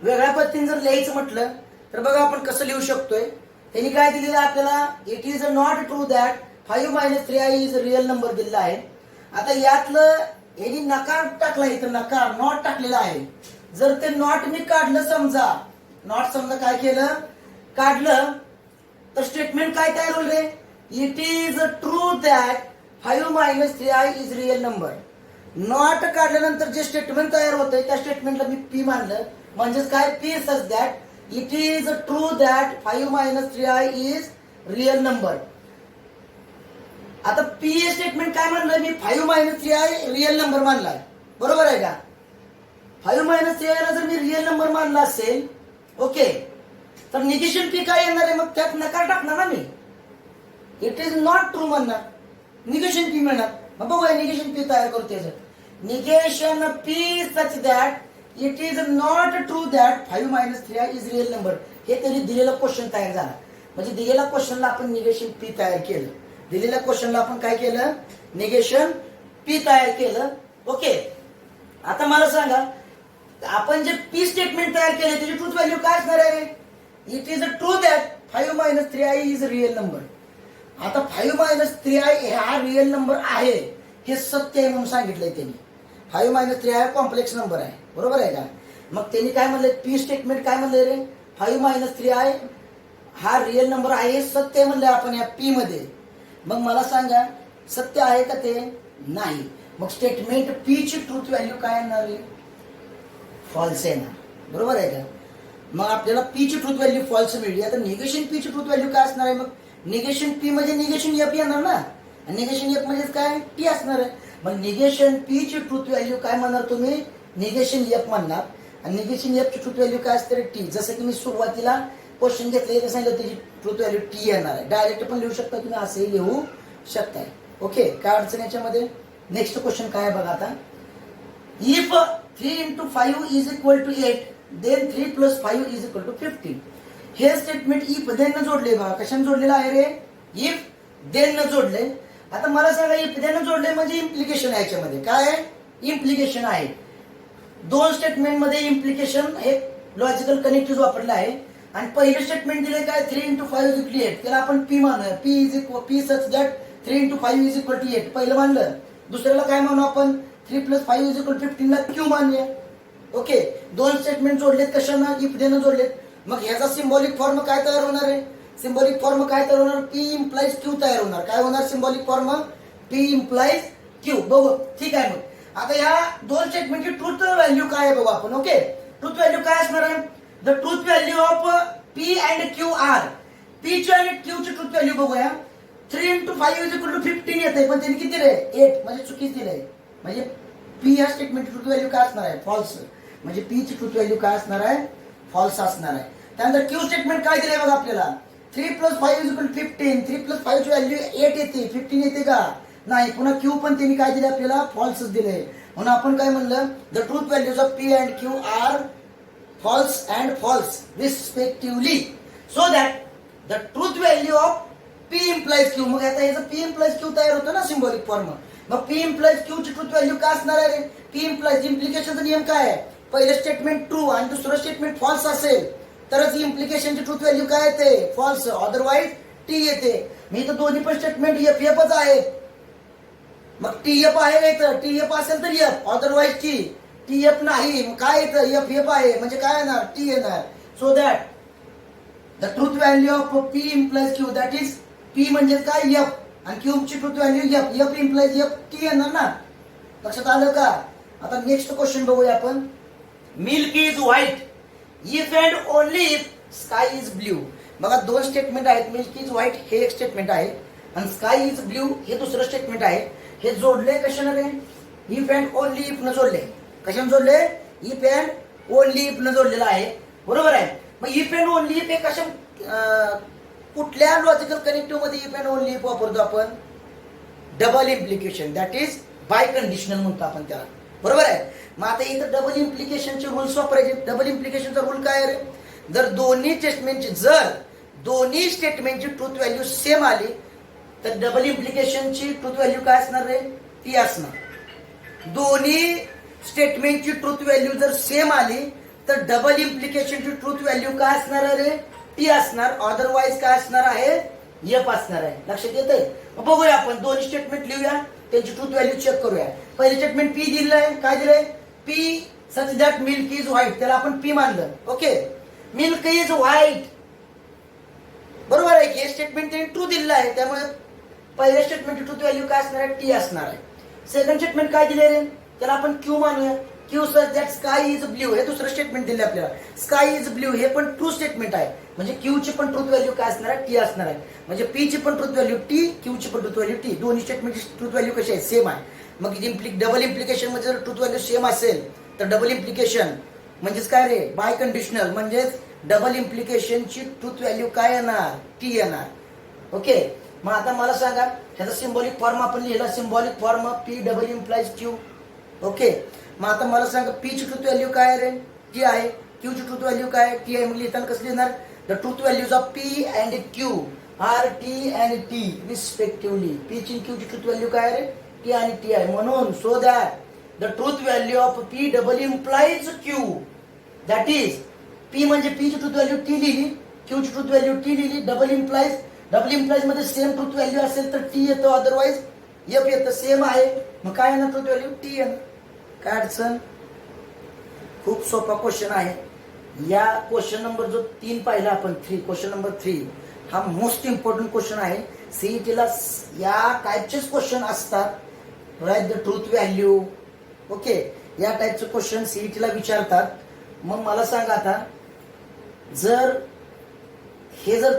वेगळ्या पद्धतीने जर लिहायचं म्हटलं तर बघा आपण कसं लिहू शकतोय. त्यांनी काय दिलेलं आपल्याला? It is not true that 5 minus 3i is real number दिलेला आहे. आता यातलं यांनी नकार टाकला, इथं नकार नॉट टाकलेला आहे. जर ते नॉट मी काढलं, समजा नॉट समजा काय केलं, काढलं, तर स्टेटमेंट काय तयार होईल रे? It is true that 5 minus 3i is real number. Not काढल्यानंतर जे स्टेटमेंट तयार होतंय त्या स्टेटमेंटला मी पी मानलं. म्हणजेच काय? P such that it is true that 5 minus 3i is real number. आता पी हे स्टेटमेंट काय म्हणलं मी? 5 मायनस 3i रिअल नंबर मानलाय. बरोबर आहे का? 5 मायनस 3i ला जर मी रिअल नंबर मानला असेल, ओके, तर निगेशन पी काय येणार आहे? मग त्यात नकार टाकणार ना मी. इट इज नॉट ट्रू म्हणणार, निगेशन पी मिळणार. मग बघूया निगेशन पी तयार करू. त्याचं negation P such that it is not true that 5 minus 3i is real number. हे त्यांनी दिलेलं क्वेश्चन तयार झाला. म्हणजे दिलेल्या क्वेश्चनला आपण निगेशन पी तयार केलं. दिलेल्या क्वेश्चनला आपण काय केलं? निगेशन पी तयार केलं. ओके, आता मला सांगा, आपण जे पी स्टेटमेंट तयार केले त्याची ट्रूथ व्हॅल्यू काय असणार आहे? It is true that 5 minus 3i is real number. आता 5 मायनस 3i हा रिअल नंबर आहे हे सत्य आहे म्हणून सांगितलंय त्यांनी. 5 मायनस 3i कॉम्प्लेक्स नंबर आहे. बरोबर आहे का? मग त्यांनी काय म्हणले? पी स्टेटमेंट काय म्हणले रे? 5 मायनस 3i हा रिअल नंबर आहे हे सत्य आहे म्हणलं आपण या पी मध्ये. मग मला सांगा सत्य आहे का ते? नाही. मग स्टेटमेंट पी ची ट्रूथ व्हॅल्यू काय येणार आहे? फॉल्स येणार. बरोबर आहे का? मग आपल्याला पी ची ट्रूथ व्हॅल्यू फॉल्स मिळली. आता निगेशन पी ची ट्रूथ व्हॅल्यू काय असणार आहे? मग निगेशन पी म्हणजे निगेशन एफ येणार ना. निगेशन एफ म्हणजे काय? टी असणार आहे. मग निगेशन पी ची ट्रूथ व्हॅल्यू काय म्हणणार तुम्ही? निगेशन एफ म्हणणार. आणि निगेशन एफ ची ट्रूथ व्हॅल्यू काय असते? टी. जसं की मी सुरुवातीला क्वेश्चन घेतले ते सांगितलं त्याची ट्रूथ व्हॅल्यू टी येणार आहे. डायरेक्ट पण लिहू शकता तुम्ही, असंही लिहू शकताय. ओके, काय अडचण याच्यामध्ये? नेक्स्ट क्वेश्चन काय आहे बघा आता. If 3 into 5 is equal to 8 then 3 plus 5 is equal to 15. हे स्टेटमेंट इफ देन न जोडले बघा. कशाने जोडलेलं आहे रे? इफ देन न जोडले. आता मला सांगा इफ देन न जोडले म्हणजे इम्प्लिकेशन आहे. याच्यामध्ये काय आहे? इम्प्लिकेशन आहे. दोन स्टेटमेंट मध्ये इम्प्लिकेशन हे लॉजिकल कनेक्टिव्ह वापरलं आहे. आणि पहिले स्टेटमेंट दिले काय? 3 into 5 is equal to 8. त्याला आपण पी मानूया. P such that 3 into 5 is equal to 8 पहिलं मानलं. दुसऱ्याला काय मानू आपण? 3 plus 5 is equal to 15 ला क्यू मानूया. ओके, दोन स्टेटमेंट जोडलेत कशानं? इफ देन जोडलेत. मग ह्याचा सिम्बॉलिक फॉर्म काय तयार होणार आहे? सिम्बॉलिक फॉर्म काय तयार होणार? पी इम्प्लाइज क्यू तयार होणार. काय होणार symbolic form? P implies Q. बघू, ठीक आहे. मग आता या दोन स्टेटमेंटची ट्रूथ व्हॅल्यू काय आहे बघू आपण. ओके, ट्रूथ व्हॅल्यू काय असणार आहे? The truth value of P and Q are. P ची आणि क्यू ची ट्रूथ व्हॅल्यू बघूया. 3 into 5 is equal to 15 येते, पण त्यांनी किती रे? 8 म्हणजे चुकीच दिलंय. म्हणजे पी ह्या स्टेटमेंटची ट्रूथ व्हॅल्यू काय असणार आहे? फॉल्स. म्हणजे पी ची ट्रूथ व्हॅल्यू काय असणार आहे? फॉल्स असणार आहे. त्यानंतर क्यू स्टेटमेंट काय दिलंय बघा आपल्याला. 3 plus 5 is equal to 15. 3 plus 5 ची व्हॅल्यू 8 येते, 15 येते का? नाही. पुन्हा क्यू पण त्यांनी काय दिले आपल्याला? फॉल्सच दिले. म्हणून आपण काय म्हणलं? The truth values of P and Q are false and false respectively, so that the truth value of P implies Q. मग आता याचं P implies Q तयार होतं ना सिम्बॉलिक फॉर्म. मग P implies Q ची ट्रूथ व्हॅल्यू काय असणार आहे? P implies इम्प्लिकेशनचा नियम काय आहे? पहिलं स्टेटमेंट ट्रू आणि दुसरं स्टेटमेंट फॉल्स असेल तरच इम्प्लिकेशनची ट्रूथ व्हॅल्यू काय येते? फॉल्स. अदरवाईज टी येते. मी तर दोन्ही पण स्टेटमेंट एफ एफच आहेत. मग टी एफ आहे का इथं? टी एफ असेल तर F, otherwise T. T F नाही काय येतं? एफ एफ आहे म्हणजे काय येणार? टी येणार. So that the truth value of P implies Q, that is P म्हणजे काय? एफ. आणि क्यू ची truth value F. F implies F, T येणार ना. लक्षात आलं का? आता नेक्स्ट क्वेश्चन बघूया आपण. Milk is white if and only if sky is blue. बघा दोन स्टेटमेंट आहेत. मिल्क इज व्हाईट हे एक स्टेटमेंट आहे आणि स्काय इज ब्ल्यू हे दुसरं स्टेटमेंट आहे. हे जोडले कशाने रे? इफ अँड ओनली इफ न जोडले. कशाने जोडले? इफ अँड ओनली इफ न जोडलेलं आहे. बरोबर आहे. मग इफ अँड ओनली इफ हे कशा कुठल्या लॉजिकल कनेक्टिव्ह मध्ये इफ अँड ओनली इफ वापरतो आपण? Double implication, that is by conditional म्हणतो आपण त्याला. बरोबर आहे. मग आता इथं डबल इम्प्लिकेशनचे रूल्स वापरायचे. डबल इम्प्लिकेशनचा रूल काय आहे? जर दोन्ही स्टेटमेंटची ट्रूथ व्हॅल्यू सेम आली तर डबल इम्प्लिकेशनची ट्रूथ व्हॅल्यू काय असणार रे? ती असणार. दोन्ही स्टेटमेंटची ट्रूथ व्हॅल्यू जर सेम आली तर डबल इम्प्लिकेशनची ट्रूथ व्हॅल्यू काय असणार रे? ती असणार. अदरवाईज काय असणार आहे? एफ असणार आहे. लक्षात येतंय? बघूया आपण दोन्ही स्टेटमेंट लिहूया, त्यांची ट्रूथ व्हॅल्यू चेक करूया. पहिले स्टेटमेंट पी दिलेलं आहे. काय दिलंय? P such that milk is white. त्याला आपण पी मानलं. ओके. Milk is white. बरोबर आहे की हे स्टेटमेंट त्यांनी ट्रू दिलेलं आहे. त्यामुळे पहिल्या स्टेटमेंटची ट्रूथ व्हॅल्यू काय असणार आहे? टी असणार आहे. सेकंड स्टेटमेंट काय दिले रे? त्याला आपण क्यू मानूया. Q such that sky is blue हे दुसरं स्टेटमेंट दिले आपल्याला. स्काय इज ब्ल्यू हे पण ट्रू स्टेटमेंट आहे. म्हणजे क्यू ची पण ट्रूथ व्हॅल्यू काय असणार आहे? टी असणार आहे. म्हणजे पी ची पण ट्रूथ व्हॅल्यू टी, क्यू ची पण ट्रूथ व्हॅल्यू टी. दोन्ही स्टेटमेंटची ट्रूथ व्हॅल्यू कशी आहे? सेम आहे. मग डबल इम्प्लिकेशन मध्ये जर ट्रूथ व्हॅल्यू सेम असेल तर डबल इम्प्लिकेशन म्हणजेच काय रे? Biconditional. म्हणजेच डबल इम्प्लिकेशनची ट्रूथ व्हॅल्यू काय येणार? टी येणार. ओके. मग आता मला सांगा ह्याचा सिम्बॉलिक फॉर्म आपण लिहिला. Symbolic form P double implies Q. Okay. मग आता मला सांगा पी ची ट्रूथ व्हॅल्यू काय आहे रे? टी आहे. क्यू ची ट्रूथ व्हॅल्यू काय आहे? टी आहे. मग लिहिताना कसं लिहिणार? The truth values of P and Q are T and T respectively. P ची क्यू ची ट्रूथ व्हॅल्यू काय आहे रे? टी आणि टी आहे. म्हणून so that the truth value of P double implies Q, that is P म्हणजे P ची ट्रूथ व्हॅल्यू टी लिहिली, क्यू ची ट्रूथ व्हॅल्यू टी लिहिली. डबल इम्प्लाइज मध्ये सेम ट्रूथ व्हॅल्यू असेल तर टी येतो, अदरवाईज एफ येतं. सेम आहे मग काय येणार? ट्रूथ व्हॅल्यू टी येणार. काय अडचण? खूप सोपा क्वेश्चन आहे. या क्वेश्चन नंबर जो 3 पाहिला आपण, क्वेश्चन नंबर 3 हा मोस्ट इम्पॉर्टंट क्वेश्चन आहे. सीईटीला या टाईपचेच क्वेश्चन असतात. Write the truth value. Okay. या टाईपचे क्वेश्चन सीईटीला विचारतात. मग मला सांगा आता जर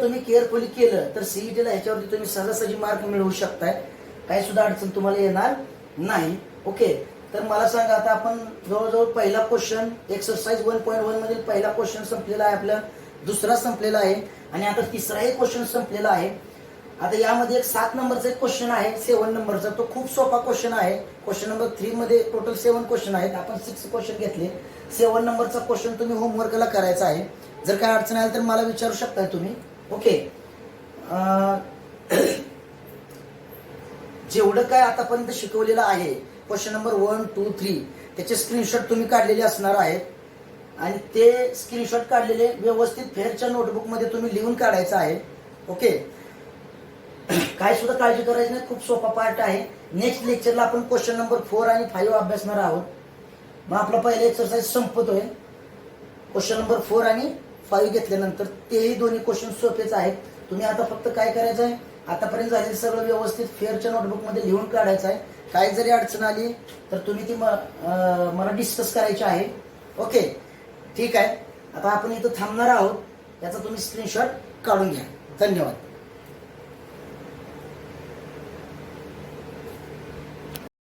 तुम्ही केअरफुली केलं तर सीईटीला ह्याच्यावरती तुम्ही सहजासहजी मार्क मिळवू शकताय. काही सुद्धा अडचण तुम्हाला येणार नाही. ओके. तर मला सांगा आता आपण जवळजवळ पहिला क्वेश्चन एक्सरसाइज 1.1 मधील पहिला क्वेश्चन संपलेला आहे आपला. दुसरा संपलेला आहे आणि आता तिसराही क्वेश्चन संपलेला आहे. आता यामध्ये एक 7 नंबरचा एक क्वेश्चन आहे, 7 नंबरचा. तो खूप सोपा क्वेश्चन आहे. क्वेश्चन नंबर 3 मध्ये टोटल 7 क्वेश्चन आहेत. आपण 6 क्वेश्चन घेतले. 7 नंबरचा क्वेश्चन तुम्ही होमवर्कला करायचा आहे. जर काय अडचण आली तर मला विचारू शकताय तुम्ही. ओके. जेवढं काय आतापर्यंत शिकवलेलं आहे क्वेश्चन नंबर 1, 2, 3 त्याचे स्क्रीनशॉट तुम्ही काढलेले असणार आहेत आणि ते स्क्रीनशॉट काढलेले व्यवस्थित फेअरच्या नोटबुक मध्ये तुम्ही लिहून काढायचं आहे. ओके. काय सुद्धा काळजी करायची नाही. खूप सोपा पार्ट आहे. नेक्स्ट लेक्चरला आपण क्वेश्चन नंबर 4 आणि 5 अभ्यासणार आहोत. मग आपला पहिला एक्सरसाइज संपतोय. क्वेश्चन नंबर 4 आणि 5 घेतल्यानंतर तेही दोन्ही क्वेश्चन सोपेच आहेत. तुम्ही आता फक्त काय करायचं आहे? आतापर्यंत झालेलं सगळं व्यवस्थित फेअरच्या नोटबुक मध्ये लिहून काढायचं आहे. काही जरी अडचण आली तर तुम्ही ती मला डिस्कस करायची आहे. ओके. ठीक आहे. आता आपण इथं थांबणार आहोत. याचा तुम्ही स्क्रीनशॉट काढून घ्या. धन्यवाद.